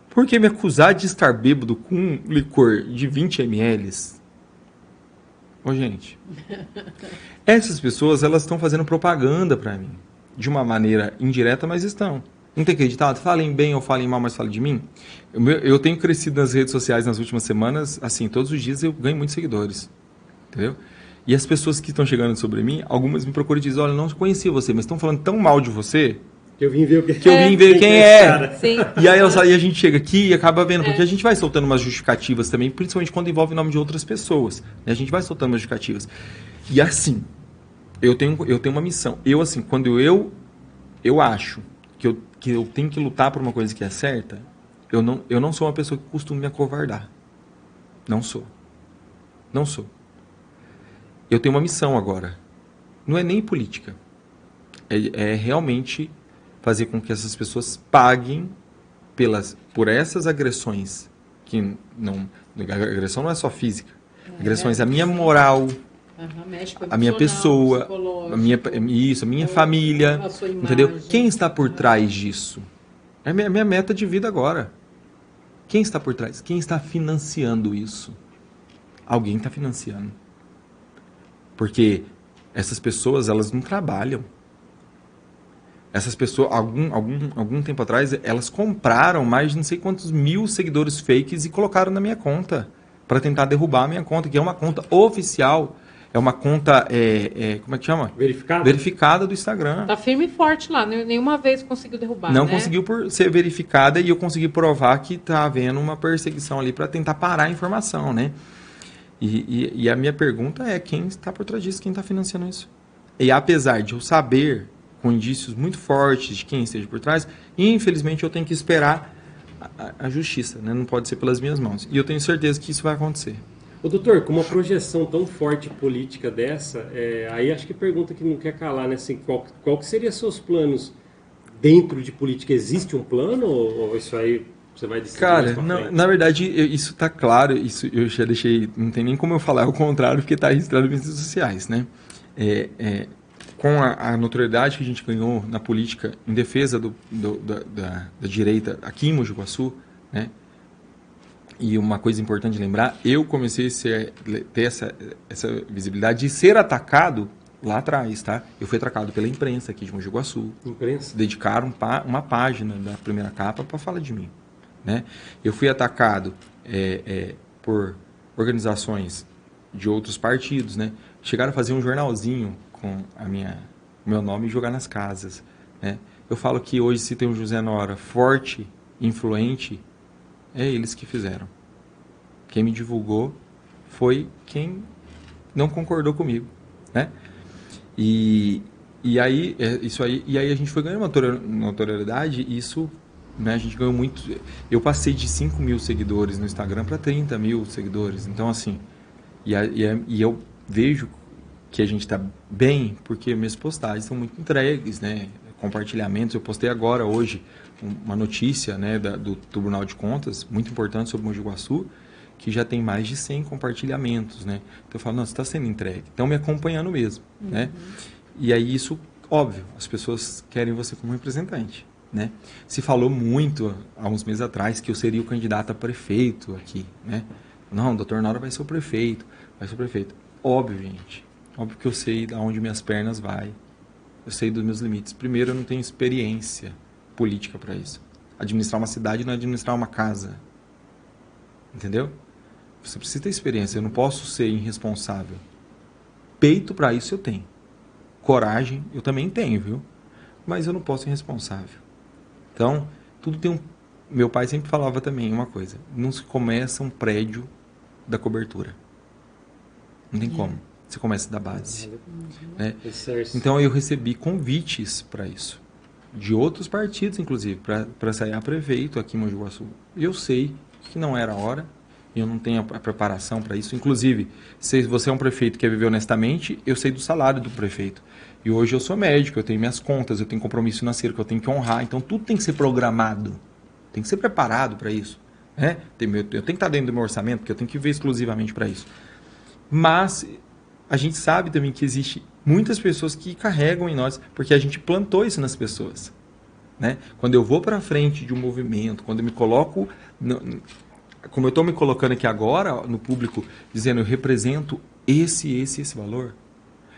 porque me acusar de estar bêbado com um licor de 20 ml... Ô, gente, essas pessoas, elas estão fazendo propaganda para mim, de uma maneira indireta, mas estão. Não tem acreditado? Falem bem ou falem mal, mas falem de mim. Eu tenho crescido nas redes sociais nas últimas semanas, assim, todos os dias eu ganho muitos seguidores, entendeu? E as pessoas que estão chegando sobre mim, algumas me procuram e dizem, olha, não conhecia você, mas estão falando tão mal de você... Que eu vim ver quem é. Sim. E aí a gente chega aqui e acaba vendo, porque a gente vai soltando umas justificativas também, principalmente quando envolve o nome de outras pessoas. Né? A gente vai soltando umas justificativas. E assim, eu tenho uma missão. Assim, quando eu acho que eu tenho que lutar por uma coisa que é certa, eu não sou uma pessoa que costuma me acovardar. Não sou. Eu tenho uma missão agora. Não é nem política. É realmente fazer com que essas pessoas paguem por essas agressões. Agressão não é só física. Agressões à minha moral, à minha pessoa, à minha família. Entendeu? Quem está por trás disso? É a minha meta de vida agora. Quem está por trás? Quem está financiando isso? Alguém está financiando. Porque essas pessoas, elas não trabalham. Essas pessoas, algum tempo atrás, elas compraram mais de não sei quantos 1000 seguidores fakes e colocaram na minha conta para tentar derrubar a minha conta, que é uma conta oficial. É uma conta, como é que chama? Verificado? Verificada do Instagram. Tá firme e forte lá, nenhuma vez conseguiu derrubar, Não né? conseguiu por ser verificada e eu consegui provar que tá havendo uma perseguição ali para tentar parar a informação, né? E a minha pergunta é quem está por trás disso, quem está financiando isso? E apesar de eu saber, com indícios muito fortes de quem esteja por trás, infelizmente eu tenho que esperar a justiça, né? Não pode ser pelas minhas mãos. E eu tenho certeza que isso vai acontecer. Ô, doutor, com uma projeção tão forte política dessa, aí acho que pergunta que não quer calar, né? Assim, qual que seriam seus planos dentro de política? Existe um plano ou isso aí você vai decidir mais Cara, pra frente? na verdade, isso tá claro, isso eu já deixei, não tem nem como eu falar o contrário, porque tá registrado nas redes sociais, né? Com a notoriedade que a gente ganhou na política em defesa da direita aqui em Mogi Guaçu, né? E uma coisa importante de lembrar, eu comecei a ter essa visibilidade de ser atacado lá atrás, tá? Eu fui atacado pela imprensa aqui de Mogi Guaçu. Imprensa? Dedicaram uma página da primeira capa para falar de mim, né? Eu fui atacado por organizações de outros partidos, né? Chegaram a fazer um jornalzinho com meu nome e jogar nas casas, né? Eu falo que hoje se tem um José Nora forte, influente, é eles que fizeram. Quem me divulgou foi quem não concordou comigo, né? E aí a gente foi ganhando uma notoriedade e isso, né, a gente ganhou muito. Eu passei de 5 mil seguidores no Instagram para 30 mil seguidores. Então, assim, e eu vejo que a gente está bem porque minhas postagens são muito entregues, né? Compartilhamentos. Eu postei agora, hoje, uma notícia, né, do Tribunal de Contas, muito importante sobre Mogi Guaçu, que já tem mais de 100 compartilhamentos, né? Então eu falo, não, você está sendo entregue. Estão me acompanhando mesmo, né? E aí isso, óbvio, as pessoas querem você como representante, né? Se falou muito, há uns meses atrás, que eu seria o candidato a prefeito aqui, né? Não, o doutor Nora vai ser o prefeito, vai ser o prefeito. Óbvio, gente. Óbvio que eu sei de onde minhas pernas vai. Eu sei dos meus limites. Primeiro, eu não tenho experiência política para isso. Administrar uma cidade não é administrar uma casa. Entendeu? Você precisa ter experiência. Eu não posso ser irresponsável. Peito para isso eu tenho. Coragem eu também tenho, viu? Mas eu não posso ser irresponsável. Então, tudo tem um... Meu pai sempre falava também uma coisa. Não se começa um prédio da cobertura. Não tem como. Você começa da base. Né? Então, eu recebi convites para isso. De outros partidos, inclusive, para sair a prefeito aqui em Mogi Guaçu. Eu sei que não era a hora, eu não tenho a preparação para isso. Inclusive, se você é um prefeito que quer viver honestamente, eu sei do salário do prefeito. E hoje eu sou médico, eu tenho minhas contas, eu tenho compromisso financeiro que eu tenho que honrar. Então, tudo tem que ser programado. Tem que ser preparado para isso. Né? Eu tenho que estar dentro do meu orçamento, porque eu tenho que viver exclusivamente para isso. Mas a gente sabe também que existe muitas pessoas que carregam em nós, porque a gente plantou isso nas pessoas. Né? Quando eu vou para frente de um movimento, quando eu me coloco, como eu estou me colocando aqui agora no público, dizendo eu represento esse valor,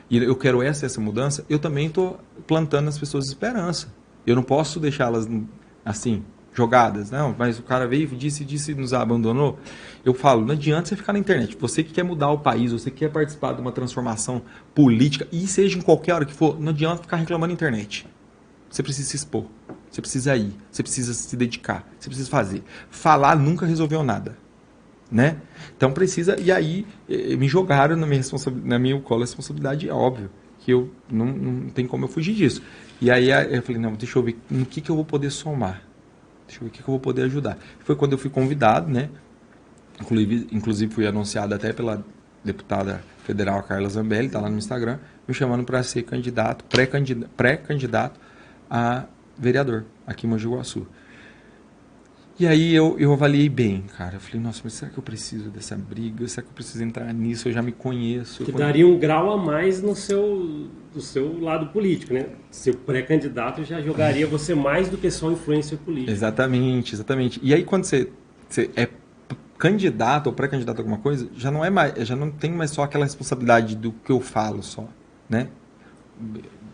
e eu quero essa mudança, eu também estou plantando nas pessoas esperança. Eu não posso deixá-las assim, jogadas. Não, mas o cara veio, disse e nos abandonou. Eu falo, não adianta você ficar na internet. Você que quer mudar o país, você que quer participar de uma transformação política, e seja em qualquer hora que for, não adianta ficar reclamando na internet. Você precisa se expor, você precisa ir, você precisa se dedicar, você precisa fazer. Falar nunca resolveu nada, né? Então precisa, e aí me jogaram na minha colo a responsabilidade, é óbvio, que eu não tem como eu fugir disso. E aí eu falei, não, deixa eu ver no que eu vou poder somar, deixa eu ver o que eu vou poder ajudar. Foi quando eu fui convidado, né? Inclusive fui anunciado até pela deputada federal Carla Zambelli, está lá no Instagram, me chamando para ser candidato, pré-candidato a vereador aqui em Mogi Guaçu. E aí eu avaliei bem, cara. Eu falei, nossa, mas será que eu preciso dessa briga? Será que eu preciso entrar nisso? Eu já me conheço. Que daria um grau a mais do seu lado político, né? Seu pré-candidato já jogaria você mais do que só influência política. Exatamente. E aí quando você é candidato ou pré-candidato a alguma coisa, já não tem mais só aquela responsabilidade do que eu falo só, né?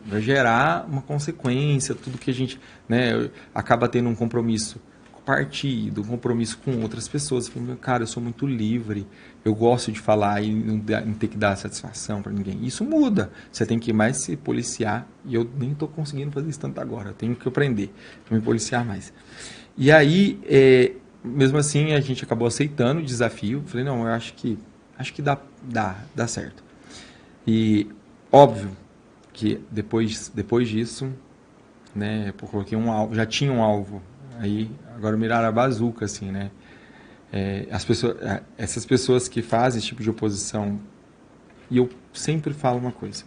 Vai gerar uma consequência, tudo que a gente, né, acaba tendo um compromisso partir do compromisso com outras pessoas. Eu falei, cara, eu sou muito livre, eu gosto de falar e não ter que dar satisfação para ninguém. Isso muda, você tem que mais se policiar, e eu nem estou conseguindo fazer isso tanto agora, eu tenho que aprender a me policiar mais. E aí, mesmo assim, a gente acabou aceitando o desafio. Falei, não, eu acho que dá certo. E óbvio que depois disso, né, eu coloquei um alvo, já tinha um alvo, aí agora miraram a bazuca, assim, né? Essas pessoas que fazem esse tipo de oposição, e eu sempre falo uma coisa,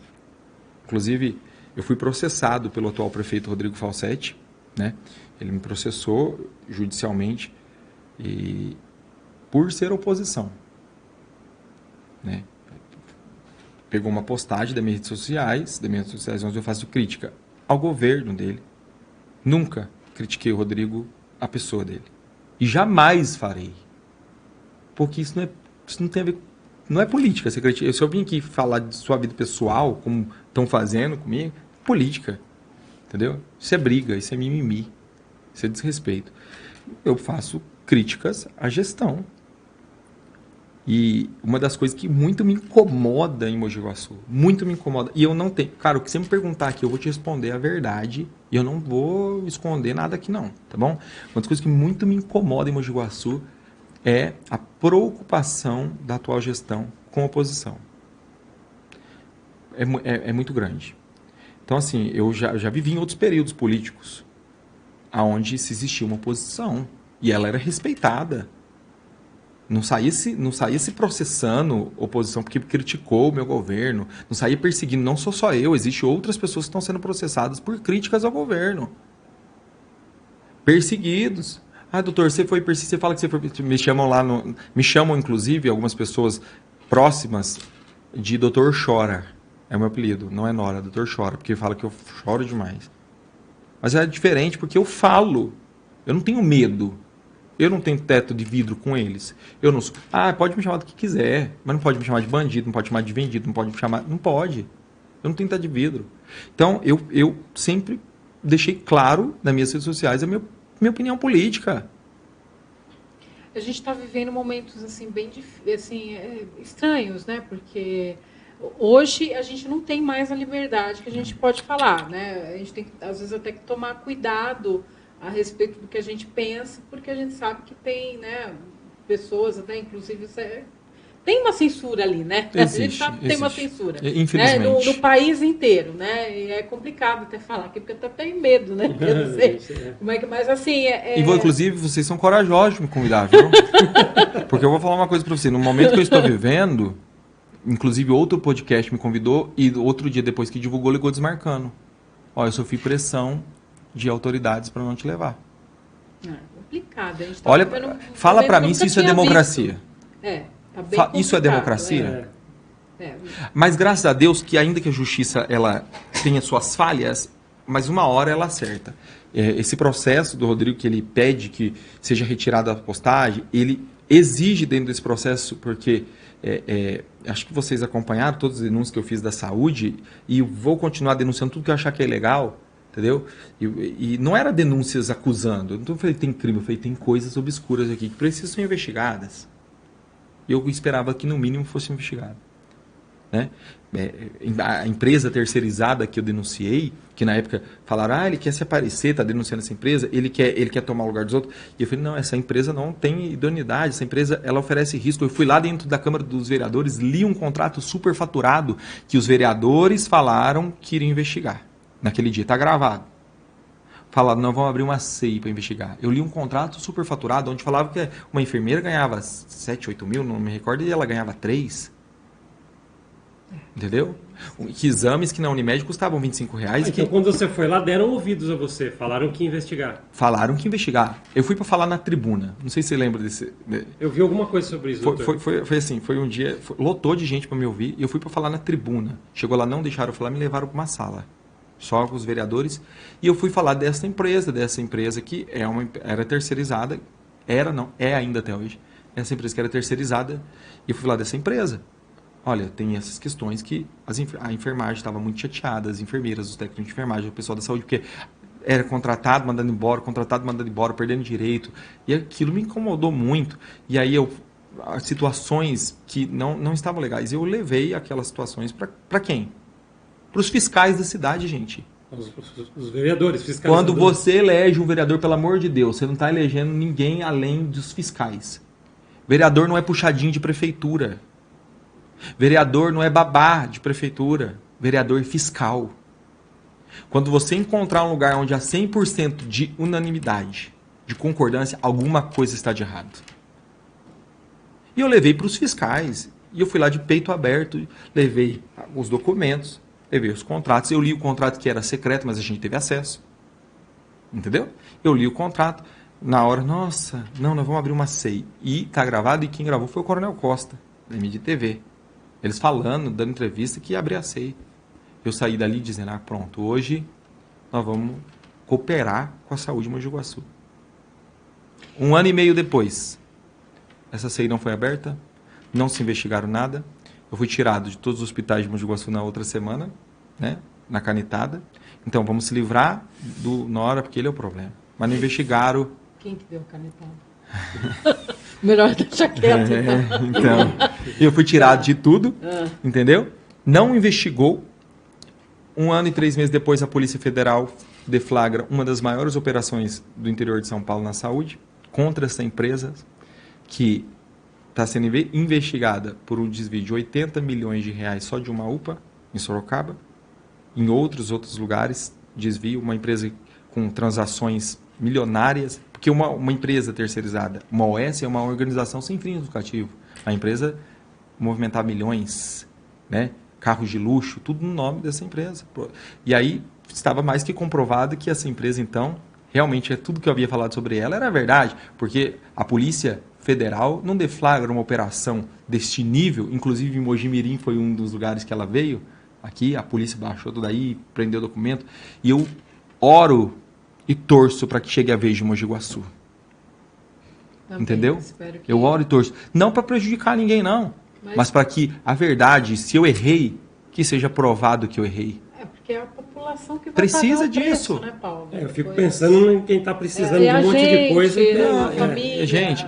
inclusive eu fui processado pelo atual prefeito Rodrigo Falsetti, né? Ele me processou judicialmente e por ser oposição, né? Pegou uma postagem das minhas redes sociais onde eu faço crítica ao governo dele. Nunca critiquei o Rodrigo, a pessoa dele. E jamais farei. Porque isso não tem a ver, não é política. Se eu vim aqui falar de sua vida pessoal, como estão fazendo comigo, política. Entendeu? Isso é briga, isso é mimimi. Isso é desrespeito. Eu faço críticas à gestão. E uma das coisas que muito me incomoda em Mogi Guaçu, muito me incomoda, e eu não tenho... Cara, o que você me perguntar aqui, eu vou te responder a verdade, e eu não vou esconder nada aqui não, tá bom? Uma das coisas que muito me incomoda em Mogi Guaçu é a preocupação da atual gestão com a oposição. É muito grande. Então, assim, eu já vivi em outros períodos políticos, onde se existia uma oposição, e ela era respeitada. Não saía se processando oposição porque criticou o meu governo. Não saía perseguindo. Não sou só eu. Existem outras pessoas que estão sendo processadas por críticas ao governo. Perseguidos. Ah, doutor, você foi perseguido. Você fala que você foi... Me chamam lá no... Me chamam, inclusive, algumas pessoas próximas de doutor Chora. É o meu apelido. Não é Nora, doutor Chora. Porque fala que eu choro demais. Mas é diferente porque eu falo. Eu não tenho medo. Eu não tenho teto de vidro com eles. Eu não sou... Ah, pode me chamar do que quiser, mas não pode me chamar de bandido, não pode me chamar de vendido, não pode me chamar... Não pode. Eu não tenho teto de vidro. Então, eu sempre deixei claro nas minhas redes sociais a minha opinião política. A gente está vivendo momentos assim, bem estranhos, né? Porque hoje a gente não tem mais a liberdade que a gente pode falar, né? A gente tem, às vezes, até que tomar cuidado a respeito do que a gente pensa, porque a gente sabe que tem, né, pessoas, até inclusive, tem uma censura ali, né? Existe, a gente sabe que tem uma censura. Infelizmente. Né? No país inteiro, né? E é complicado até falar aqui, porque eu até tenho medo, né? Eu não sei. Mas assim... Inclusive, vocês são corajosos de me convidar, viu? Porque eu vou falar uma coisa para você. No momento que eu estou vivendo, inclusive outro podcast me convidou, e outro dia depois que divulgou, ligou desmarcando. Ó, eu sofri pressão de autoridades para não te levar. É complicado. A gente tá Olha, fala para mim se isso é democracia. Tá bem complicado. Isso é democracia? Mas graças a Deus que ainda que a justiça ela tenha suas falhas, mas uma hora ela acerta. Esse processo do Rodrigo que ele pede que seja retirada a postagem, ele exige dentro desse processo, porque acho que vocês acompanharam todas as denúncias que eu fiz da saúde, e vou continuar denunciando tudo que eu achar que é ilegal. Entendeu? E não era denúncias acusando. Eu não falei tem crime, eu falei tem coisas obscuras aqui que precisam ser investigadas. E eu esperava que no mínimo fosse investigado. Né? A empresa terceirizada que eu denunciei, que na época falaram, ele quer se aparecer, está denunciando essa empresa, ele quer tomar o lugar dos outros. E eu falei, não, essa empresa não tem idoneidade, essa empresa ela oferece risco. Eu fui lá dentro da Câmara dos Vereadores, li um contrato superfaturado que os vereadores falaram que iriam investigar. Naquele dia, está gravado. Falaram, não, vamos abrir uma CEI para investigar. Eu li um contrato superfaturado, onde falava que uma enfermeira ganhava 7, 8 mil, não me recordo, e ela ganhava 3. Entendeu? Que exames que na Unimed custavam R$25. Então, quando você foi lá, deram ouvidos a você, falaram que ia investigar. Falaram que ia investigar. Eu fui para falar na tribuna. Não sei se você lembra desse... Eu vi alguma coisa sobre isso, foi assim, foi um dia... lotou de gente para me ouvir, e eu fui para falar na tribuna. Chegou lá, não deixaram eu falar, me levaram para uma sala. Só com os vereadores, e eu fui falar dessa empresa que era terceirizada, é ainda até hoje, essa empresa que era terceirizada, e eu fui falar dessa empresa. Olha, tem essas questões que a enfermagem estava muito chateada, as enfermeiras, os técnicos de enfermagem, o pessoal da saúde, porque era contratado, mandando embora, perdendo direito. E aquilo me incomodou muito. E aí situações que não estavam legais. Eu levei aquelas situações para quem? Para os fiscais da cidade, gente. Os vereadores, fiscais. Quando você elege um vereador, pelo amor de Deus, você não está elegendo ninguém além dos fiscais. Vereador não é puxadinho de prefeitura. Vereador não é babá de prefeitura. Vereador é fiscal. Quando você encontrar um lugar onde há 100% de unanimidade, de concordância, alguma coisa está de errado. E eu levei para os fiscais. E eu fui lá de peito aberto, levei os documentos, levei os contratos. Eu li o contrato que era secreto, mas a gente teve acesso. Entendeu? Eu li o contrato. Na hora, nossa, não, nós vamos abrir uma SEI. E tá gravado, e quem gravou foi o Coronel Costa, da MDTV. Eles falando, dando entrevista, que ia abrir a SEI. Eu saí dali dizendo, pronto, hoje nós vamos cooperar com a saúde de Mogi Guaçu. 1 ano e meio depois, essa SEI não foi aberta, não se investigaram nada. Eu fui tirado de todos os hospitais de Mogi Guaçu na outra semana, né, na canetada. Então, vamos se livrar do Nora, porque ele é o problema. Mas não investigaram. Quem que deu a canetada? Melhor deixar quieto. Então, eu fui tirado de tudo, entendeu? Não investigou. 1 ano e 3 meses depois, a Polícia Federal deflagra uma das maiores operações do interior de São Paulo na saúde, contra essa empresa, que está sendo investigada por um desvio de 80 milhões de reais só de uma UPA, em Sorocaba. Em outros lugares, desvio, uma empresa com transações milionárias, porque uma empresa terceirizada, uma OS é uma organização sem fins lucrativos. A empresa movimentar milhões, né? Carros de luxo, tudo no nome dessa empresa. E aí estava mais que comprovado que essa empresa, então, realmente tudo que eu havia falado sobre ela era verdade, porque a Polícia Federal não deflagra uma operação deste nível, inclusive em Mojimirim foi um dos lugares que ela veio, aqui a polícia baixou tudo aí, prendeu o documento, e eu oro e torço para que chegue a vez de Mogi Guaçu. Também, entendeu? Que... Eu oro e torço. Não para prejudicar ninguém, não. Mas para que a verdade, se eu errei, que seja provado que eu errei. É porque é a população que vai precisa pagar o disso. Preço, né, Paulo? Eu fico pensando em quem está precisando de um monte de coisa. Família, gente,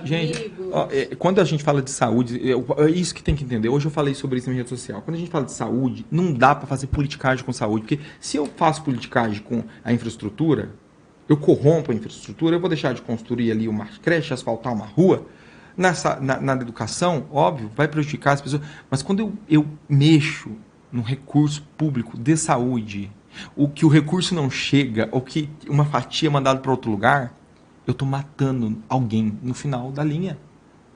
ó, quando a gente fala de saúde, é isso que tem que entender. Hoje eu falei sobre isso na rede social. Quando a gente fala de saúde, não dá para fazer politicagem com saúde. Porque se eu faço politicagem com a infraestrutura, eu corrompo a infraestrutura, eu vou deixar de construir ali uma creche, asfaltar uma rua. Na educação, óbvio, vai prejudicar as pessoas, mas quando eu mexo no recurso público de saúde, o que o recurso não chega, ou que uma fatia é mandada para outro lugar, eu estou matando alguém no final da linha.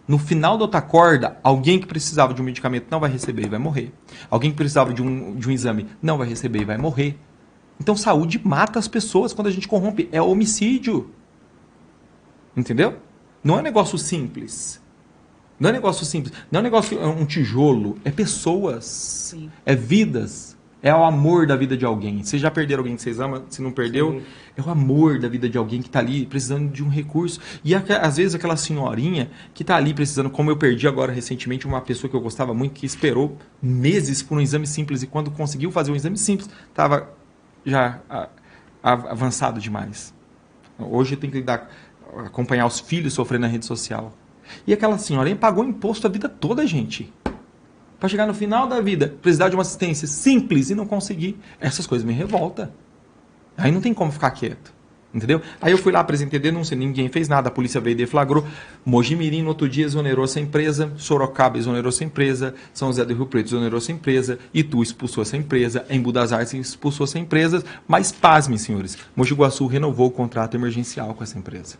No final da outra corda, alguém que precisava de um medicamento não vai receber e vai morrer. Alguém que precisava de um exame não vai receber e vai morrer. Então, saúde mata as pessoas quando a gente corrompe. É homicídio. Entendeu? Não é um negócio simples. Não é um negócio simples. Não é um negócio, um tijolo. É pessoas. Sim. É vidas. É o amor da vida de alguém. Vocês já perderam alguém que vocês amam? Se não perdeu, sim, é o amor da vida de alguém que está ali precisando de um recurso. E às vezes aquela senhorinha que está ali precisando, como eu perdi agora recentemente, uma pessoa que eu gostava muito, que esperou meses por um exame simples e quando conseguiu fazer um exame simples, estava já avançado demais. Hoje tem que acompanhar os filhos sofrendo na rede social. E aquela senhorinha pagou imposto a vida toda, gente. Para chegar no final da vida, precisar de uma assistência simples e não conseguir. Essas coisas me revoltam. Aí não tem como ficar quieto. Entendeu? Aí eu fui lá, apresentei denúncia, ninguém fez nada, a polícia veio e deflagrou. Mojimirim, no outro dia, exonerou essa empresa. Sorocaba exonerou essa empresa. São José do Rio Preto exonerou essa empresa. Itu expulsou essa empresa. Embu das Artes expulsou essa empresa. Mas, pasmem, senhores, Mogi Guaçu renovou o contrato emergencial com essa empresa.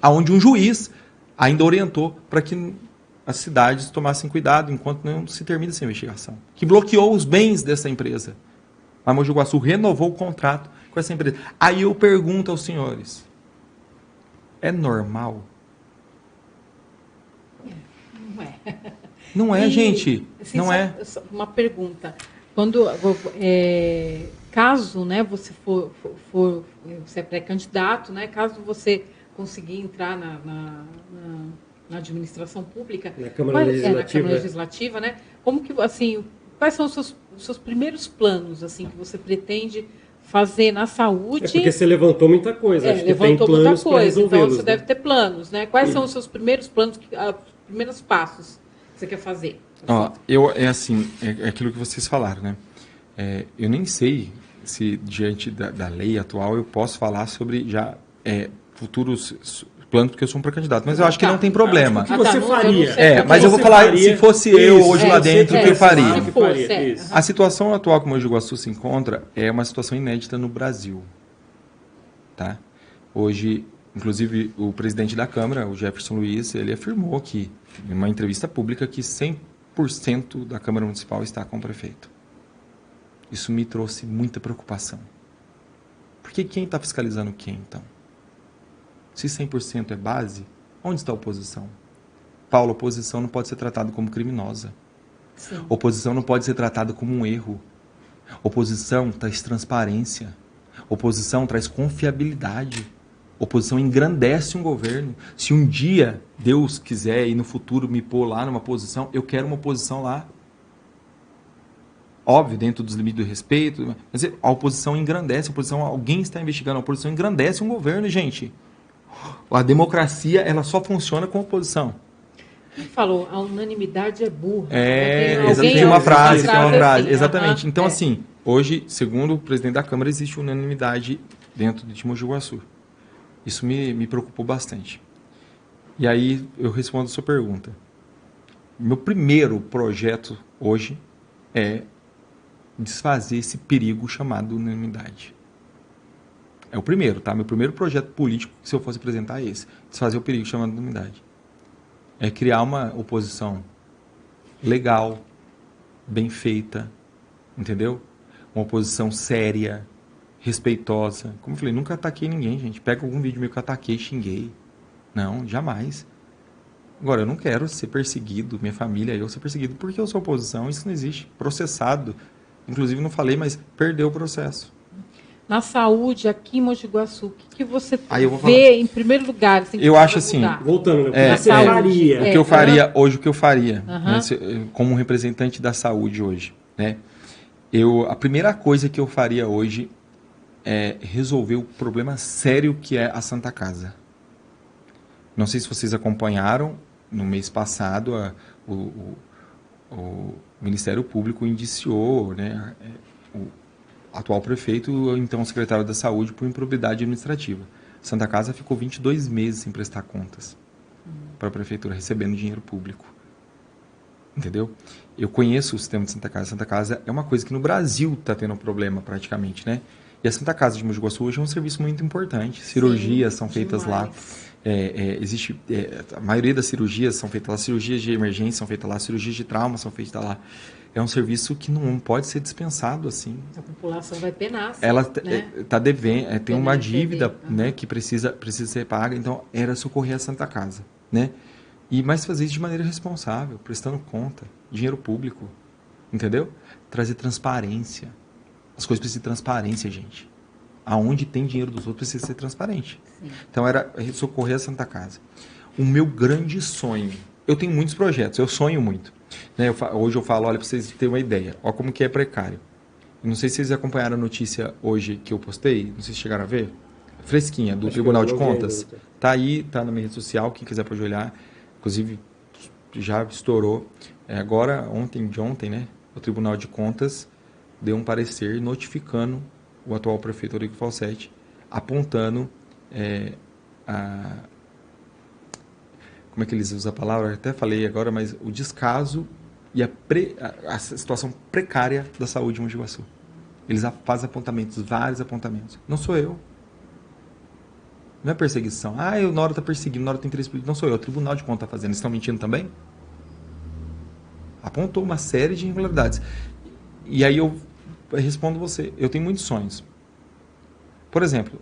Onde um juiz ainda orientou para que as cidades tomassem cuidado enquanto não se termina essa investigação. Que bloqueou os bens dessa empresa. A Mogi Guaçu renovou o contrato com essa empresa. Aí eu pergunto aos senhores, é normal? Não é. Não é, gente. Assim, não é. Uma pergunta. Quando, caso, né, você você é pré-candidato, né, caso você conseguir entrar na administração pública, na Câmara Legislativa, né? Como que, assim, quais são os seus primeiros planos, assim, que você pretende fazer na saúde. É porque você levantou muita coisa. Acho que tem levantou muita planos para coisa. Então resolvê-los. você deve ter planos, né? Quais são os seus primeiros planos, os primeiros passos que você quer fazer? Ó, é aquilo que vocês falaram, né? Eu nem sei se diante da lei atual eu posso falar sobre já futuros planos, porque eu sou um pré-candidato, mas eu acho que não tem problema. O que você faria? Mas eu vou falar, se fosse eu hoje lá dentro, o que eu faria? Se fosse, A situação atual que Mogi Guaçu se encontra é uma situação inédita no Brasil. Tá? Hoje, inclusive, o presidente da Câmara, o Jefferson Luiz, ele afirmou que, em uma entrevista pública, que 100% da Câmara Municipal está com o prefeito. Isso me trouxe muita preocupação. Porque quem está fiscalizando quem, então? Se 100% é base, onde está a oposição? Paulo, a oposição não pode ser tratada como criminosa. Sim. Oposição não pode ser tratada como um erro. Oposição traz transparência. Oposição traz confiabilidade. Oposição engrandece um governo. Se um dia Deus quiser e no futuro me pôr lá numa posição, eu quero uma oposição lá. Óbvio, dentro dos limites do respeito, mas a oposição engrandece, alguém está investigando, a oposição engrandece um governo, gente. A democracia, ela só funciona com a oposição. Quem falou? A unanimidade é burra. Tem uma frase, assim, exatamente. Então, assim, hoje, segundo o presidente da Câmara, existe unanimidade dentro de Mogi Guaçu. Isso me preocupou bastante. E aí, eu respondo a sua pergunta. Meu primeiro projeto hoje é desfazer esse perigo chamado unanimidade. É o primeiro, tá? Meu primeiro projeto político, se eu fosse apresentar, é esse. Desfazer o perigo chamado unanimidade. É criar uma oposição legal, bem feita, entendeu? Uma oposição séria, respeitosa. Como eu falei, nunca ataquei ninguém, gente. Pega algum vídeo meu que eu ataquei, xinguei. Não, jamais. Agora, eu não quero ser perseguido, minha família, eu ser perseguido porque eu sou oposição, isso não existe. Processado. Inclusive, não falei, mas perdeu o processo. Na saúde, aqui em Mogi Guaçu, o que você vê em primeiro lugar? Assim, eu acho assim, voltando, você faria. O que eu faria hoje, né, como representante da saúde hoje, né? A primeira coisa que eu faria hoje é resolver o problema sério que é a Santa Casa. Não sei se vocês acompanharam, no mês passado, o Ministério Público indiciou, né, o atual prefeito, então secretário da Saúde, por improbidade administrativa. Santa Casa ficou 22 meses sem prestar contas para a prefeitura, recebendo dinheiro público. Entendeu? Eu conheço o sistema de Santa Casa. Santa Casa é uma coisa que no Brasil está tendo problema praticamente, né? E a Santa Casa de Mogi Guaçu hoje é um serviço muito importante. Cirurgias são feitas lá. A maioria das cirurgias são feitas lá. Cirurgias de emergência são feitas lá. Cirurgias de trauma são feitas lá. É um serviço que não pode ser dispensado assim. A população vai penar. Ela está devendo, tem uma dívida, né, que precisa ser paga. Então, era socorrer a Santa Casa, né? Mas fazer isso de maneira responsável, prestando conta, dinheiro público, entendeu? Trazer transparência. As coisas precisam de transparência, gente. Aonde tem dinheiro dos outros precisa ser transparente. Sim. Então, era socorrer a Santa Casa. O meu grande sonho, eu tenho muitos projetos, eu sonho muito. Né? Hoje eu falo, olha, para vocês terem uma ideia, olha como que é precário. Eu não sei se vocês acompanharam a notícia hoje que eu postei, não sei se chegaram a ver, fresquinha, do Tribunal de Contas. Tá aí, tá na minha rede social, quem quiser pode olhar. Inclusive, já estourou. Agora, ontem, né, o Tribunal de Contas deu um parecer notificando o atual prefeito Eurico Falsetti, apontando como é que eles usam a palavra? Eu até falei agora, mas o descaso e a situação precária da saúde de Mogi Guaçu. Eles fazem apontamentos, vários apontamentos. Não sou eu. Não é perseguição. O Nora está perseguindo, o Nora tem interesse político. Não sou eu, o Tribunal de Contas está fazendo. Eles estão mentindo também? Apontou uma série de irregularidades. E aí eu respondo você. Eu tenho muitos sonhos. Por exemplo,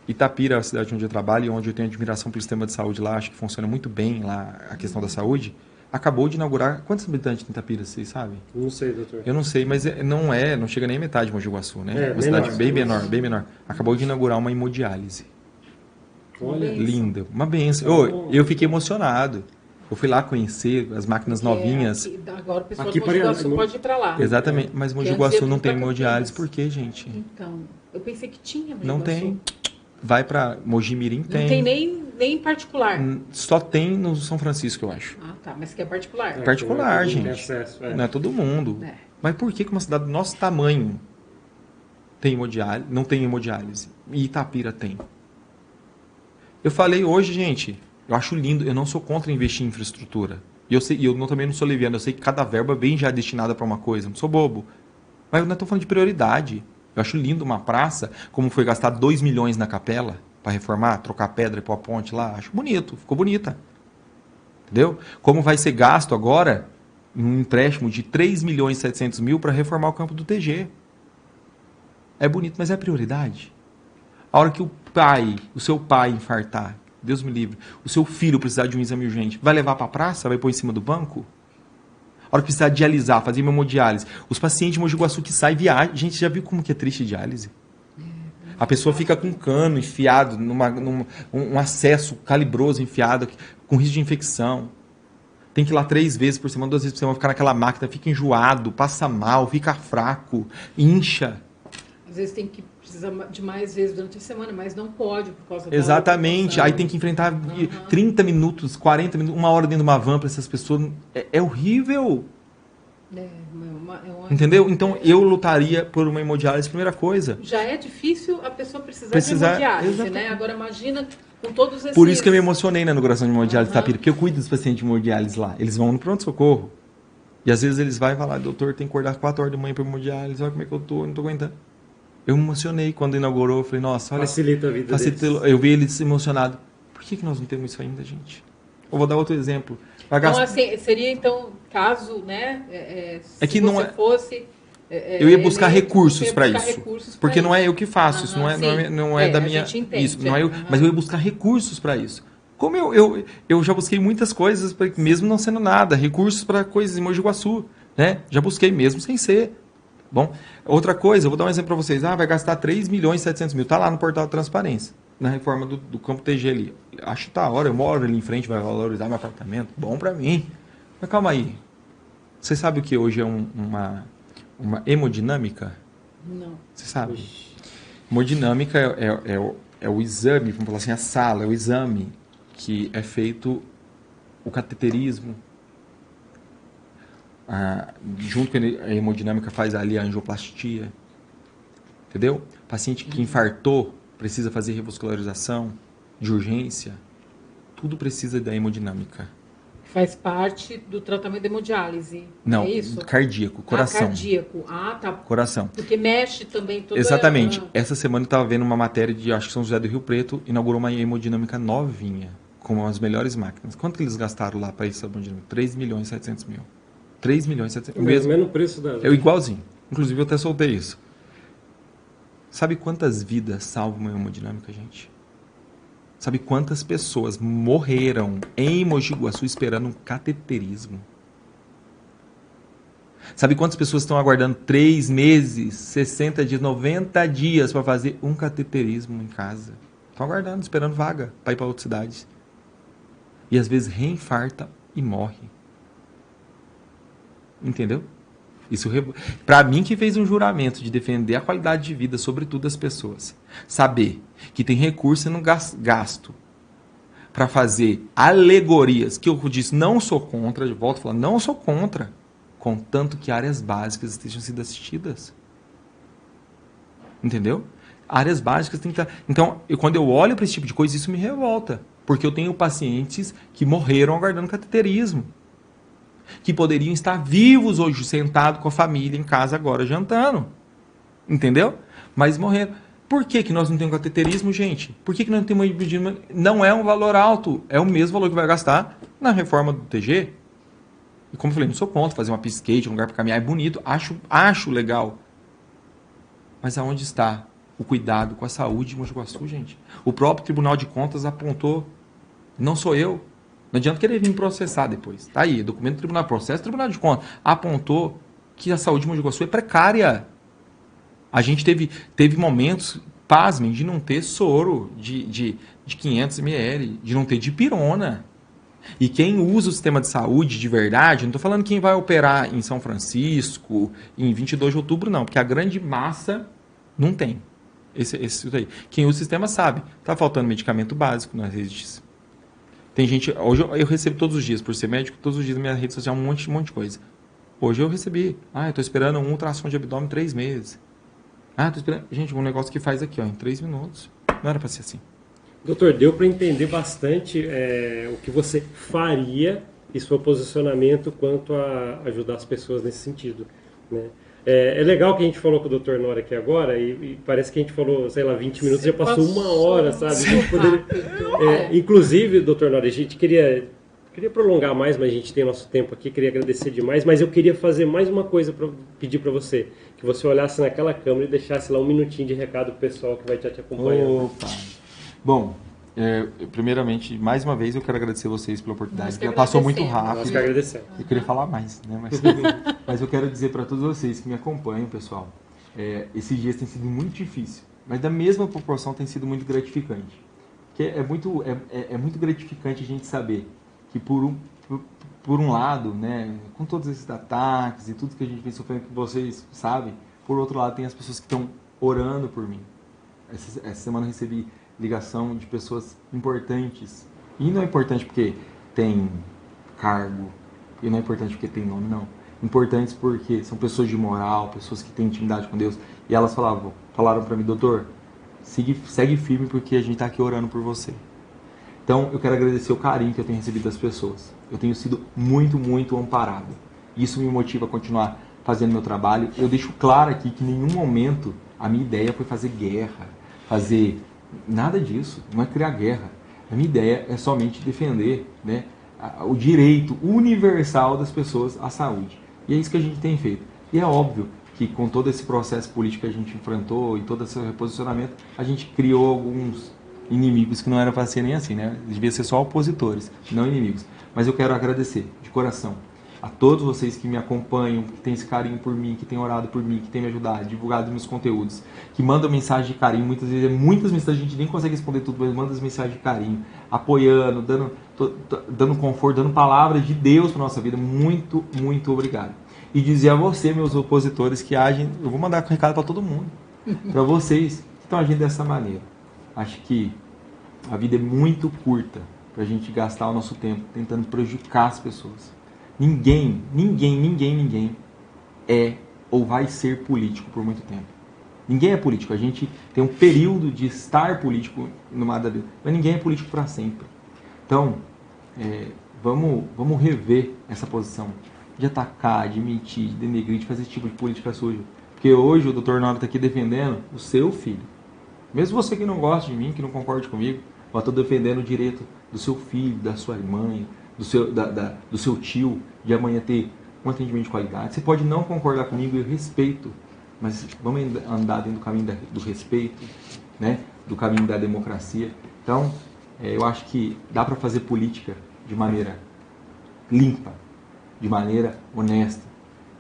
Itapira, a cidade onde eu trabalho e onde eu tenho admiração pelo sistema de saúde lá, acho que funciona muito bem lá a questão da saúde, acabou de inaugurar... Quantos habitantes tem Itapira, vocês sabem? Não sei, doutor. Eu não sei, mas não chega nem a metade de Mogi Guaçu, né? Uma cidade bem menor. Acabou de inaugurar uma hemodiálise. Olha. Linda, uma benção. Eu fiquei emocionado. Eu fui lá conhecer as máquinas novinhas. Agora o pessoal Aqui de Mogi Guaçu para- pode ir para lá. Exatamente, mas Mogi antes Guaçu ia não tudo pra tem hemodiálise. Campinas. Por quê, gente? Então, eu pensei que tinha Mogi Não Guaçu. tem. Vai pra Mogi Mirim, Não tem nem em particular. Só tem no São Francisco, eu acho. Ah, tá. Mas que é particular. Particular, não tem gente. acesso, Não é todo mundo. É. Mas por que uma cidade do nosso tamanho tem hemodiálise, não tem hemodiálise? E Itapira tem. Eu falei hoje, gente, eu acho lindo, eu não sou contra investir em infraestrutura. E eu também não sou leviano, eu sei que cada verba bem já é destinada para uma coisa, não sou bobo. Mas eu não estou falando de prioridade. Eu acho lindo uma praça, como foi gastar 2 milhões na capela para reformar, trocar pedra e pôr a ponte lá. Acho bonito, ficou bonita. Entendeu? Como vai ser gasto agora um empréstimo de 3 milhões e 700 mil para reformar o campo do TG. É bonito, mas é prioridade. A hora que o seu pai infartar, Deus me livre, o seu filho precisar de um exame urgente, vai levar para a praça? Vai pôr em cima do banco? A hora que precisar dialisar, fazer hemodiálise, os pacientes de Mogi Guaçu que saem viajam. Gente, já viu como que é triste diálise? A pessoa fica com um cano enfiado, um acesso calibroso enfiado, com risco de infecção. Tem que ir lá 3 vezes por semana, 2 vezes por semana, ficar naquela máquina, fica enjoado, passa mal, fica fraco, incha. Às vezes precisa de mais vezes durante a semana, mas não pode por causa da Exatamente. ocupação. Aí tem que enfrentar 30 minutos, 40 minutos, 1 hora dentro de uma van para essas pessoas. É horrível. Entendeu? Então eu lutaria por uma hemodiálise, primeira coisa. Já é difícil a pessoa precisar de Precisar- hemodiálise, exatamente. né? Agora imagina com todos esses... Por isso que eu me emocionei na inauguração de hemodiálise de Aham. Itapira, porque eu cuido dos pacientes de hemodiálise lá. Eles vão no pronto-socorro. E às vezes eles vão e falam, doutor, tem que acordar 4 horas da manhã para hemodiálise, olha como é que eu tô, não tô aguentando. Eu me emocionei quando inaugurou, eu falei, nossa, olha... Facilita a vida deles. Eu vi eles emocionados. Por que nós não temos isso ainda, gente? Eu vou dar outro exemplo. Vai Então, gastar- assim, seria então, caso, né? Se É que você não é- fosse... Eu ia buscar recursos você ia para buscar isso. recursos Porque pra não é eu que faço, isso Aham, não é sim. da A minha. gente entende, Isso, não é eu, aham. mas eu ia buscar recursos para isso. Como eu já busquei muitas coisas, mesmo não sendo nada, recursos para coisas em Mogi Guaçu, né? Já busquei mesmo sem ser. Bom, outra coisa, eu vou dar um exemplo para vocês. Vai gastar 3 milhões e 700 mil. Tá lá no portal de transparência, na reforma do campo TG ali. Acho que tá a hora, eu moro ali em frente, vai valorizar meu apartamento. Bom para mim. Mas calma aí. Você sabe o que hoje é uma hemodinâmica? Não. Você sabe? Hemodinâmica é o exame, vamos falar assim, a sala, é o exame que é feito o cateterismo. Junto com a hemodinâmica faz ali a angioplastia. Entendeu? Paciente que infartou, precisa fazer revascularização de urgência. Tudo precisa da hemodinâmica. Faz parte do tratamento de hemodiálise. Não, É isso? cardíaco, coração. Cardíaco. Ah, tá. Coração. Porque mexe também toda Exatamente. a- Essa semana eu estava vendo uma matéria de, acho que São José do Rio Preto, inaugurou uma hemodinâmica novinha, com as melhores máquinas. Quanto que eles gastaram lá para isso? 3 milhões e 700 mil. 3 milhões e 700 mil. O mesmo preço da... É igualzinho. Inclusive eu até soltei isso. Sabe quantas vidas salva uma hemodinâmica, gente? Sabe quantas pessoas morreram em Mogi Guaçu esperando um cateterismo? Sabe quantas pessoas estão aguardando 3 meses, 60 dias, 90 dias para fazer um cateterismo em casa? Estão aguardando, esperando vaga para ir para outras cidades. E às vezes reinfarta e morre. Entendeu? Isso para mim que fez um juramento de defender a qualidade de vida, sobretudo das pessoas. Saber que tem recurso no gasto para fazer alegorias, que eu disse, não sou contra, de volta a falar, não sou contra, contanto que áreas básicas estejam sendo assistidas. Entendeu? Áreas básicas tem que estar... Então, quando eu olho para esse tipo de coisa, isso me revolta, porque eu tenho pacientes que morreram aguardando cateterismo, que poderiam estar vivos hoje, sentados com a família em casa agora, jantando. Entendeu? Mas morreram. Por que nós não temos cateterismo, gente? Por que não temos hemodinâmica? Não é um valor alto, é o mesmo valor que vai gastar na reforma do TG. E como eu falei, não sou contra fazer uma pista skate, um lugar para caminhar, é bonito, acho legal. Mas aonde está o cuidado com a saúde de Mogi Guaçu, gente? O próprio Tribunal de Contas apontou, não sou eu, não adianta querer vir processar depois. Tá aí, documento do Tribunal, processo do Tribunal de Contas. Apontou que a saúde de Mogi Guaçu é precária. A gente teve momentos, pasmem, de não ter soro de 500 ml, de não ter dipirona. E quem usa o sistema de saúde de verdade, não estou falando quem vai operar em São Francisco, em 22 de outubro, não, porque a grande massa não tem. Isso aí. Quem usa o sistema sabe. Está faltando medicamento básico nas redes. Tem gente... Hoje eu recebo todos os dias, por ser médico, todos os dias na minha rede social um monte de coisa. Hoje eu recebi. Eu estou esperando um ultrassom de abdômen 3 meses. Estou esperando... Gente, um negócio que faz aqui, ó, em 3 minutos. Não era para ser assim. Doutor, deu para entender bastante o que você faria e seu posicionamento quanto a ajudar as pessoas nesse sentido, né? É legal que a gente falou com o Dr. Nora aqui agora e parece que a gente falou, sei lá, 20 minutos, já passou 1 hora, sabe? Inclusive, Dr. Nora, a gente queria prolongar mais, mas a gente tem nosso tempo aqui, queria agradecer demais, mas eu queria fazer mais uma coisa para pedir para você, que você olhasse naquela câmera e deixasse lá um minutinho de recado pro pessoal que vai estar te acompanhando. Opa! Bom, primeiramente, mais uma vez, eu quero agradecer vocês pela oportunidade. Já passou muito rápido. Nós que agradecemos. Eu queria falar mais, né? Mas eu quero dizer para todos vocês que me acompanham, pessoal, esses dias tem sido muito difícil, mas da mesma proporção tem sido muito gratificante. Que é muito gratificante a gente saber que por um lado, né, com todos esses ataques e tudo que a gente vem sofrendo, que vocês sabem, por outro lado tem as pessoas que estão orando por mim. Essa semana eu recebi ligação de pessoas importantes. E não é importante porque tem cargo, e não é importante porque tem nome, não. Importantes porque são pessoas de moral, pessoas que têm intimidade com Deus. E elas falaram para mim, doutor, segue firme porque a gente está aqui orando por você. Então eu quero agradecer o carinho que eu tenho recebido das pessoas. Eu tenho sido muito, muito amparado. Isso me motiva a continuar fazendo meu trabalho. Eu deixo claro aqui que em nenhum momento a minha ideia foi fazer guerra, fazer... Nada disso, não é criar guerra. A minha ideia é somente defender, né, o direito universal das pessoas à saúde. E é isso que a gente tem feito. E é óbvio que com todo esse processo político que a gente enfrentou e todo esse reposicionamento, a gente criou alguns inimigos que não era para ser nem assim, né? Devia ser só opositores, não inimigos. Mas eu quero agradecer de coração a todos vocês que me acompanham, que têm esse carinho por mim, que têm orado por mim, que têm me ajudado, divulgado meus conteúdos, que mandam mensagem de carinho, muitas vezes muitas mensagens, a gente nem consegue responder tudo, mas manda as mensagens de carinho, apoiando, dando conforto, dando palavras de Deus para nossa vida. Muito, muito obrigado. E dizer a você, meus opositores, que agem, eu vou mandar um recado para todo mundo, para vocês que estão agindo dessa maneira. Acho que a vida é muito curta para a gente gastar o nosso tempo tentando prejudicar as pessoas. Ninguém é ou vai ser político por muito tempo. Ninguém é político. A gente tem um período de estar político numa da vida, mas ninguém é político para sempre. Então, vamos rever essa posição de atacar, de mentir, de denegrir, de fazer esse tipo de política suja. Porque hoje o Dr. Nora está aqui defendendo o seu filho. Mesmo você que não gosta de mim, que não concorde comigo, eu estou defendendo o direito do seu filho, da sua mãe, do seu tio, de amanhã ter um atendimento de qualidade. Você pode não concordar comigo, eu respeito, mas vamos andar dentro do caminho do respeito, né? Do caminho da democracia. Então, eu acho que dá para fazer política de maneira limpa, de maneira honesta,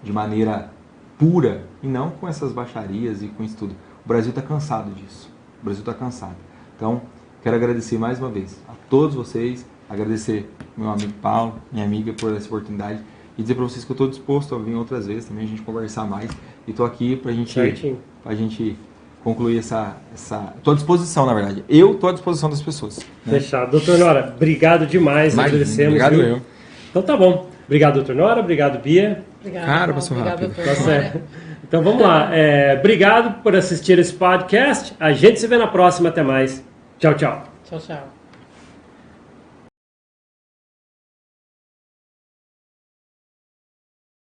de maneira pura, e não com essas baixarias e com isso tudo. O Brasil está cansado disso. O Brasil está cansado. Então, quero agradecer mais uma vez a todos vocês, agradecer meu amigo Paulo, minha amiga, por essa oportunidade, e dizer para vocês que eu estou disposto a vir outras vezes também, a gente conversar mais, e estou aqui para a gente concluir essa... Estou à disposição, na verdade. Eu estou à disposição das pessoas. Né? Fechado. Doutor Nora, obrigado demais. Agradecemos. Obrigado, viu? Então tá bom. Obrigado, doutor Nora. Obrigado, Bia. Obrigada. Cara, passou rápido. Tá certo. Então vamos lá. Obrigado por assistir esse podcast. A gente se vê na próxima. Até mais. Tchau, tchau. Tchau, tchau.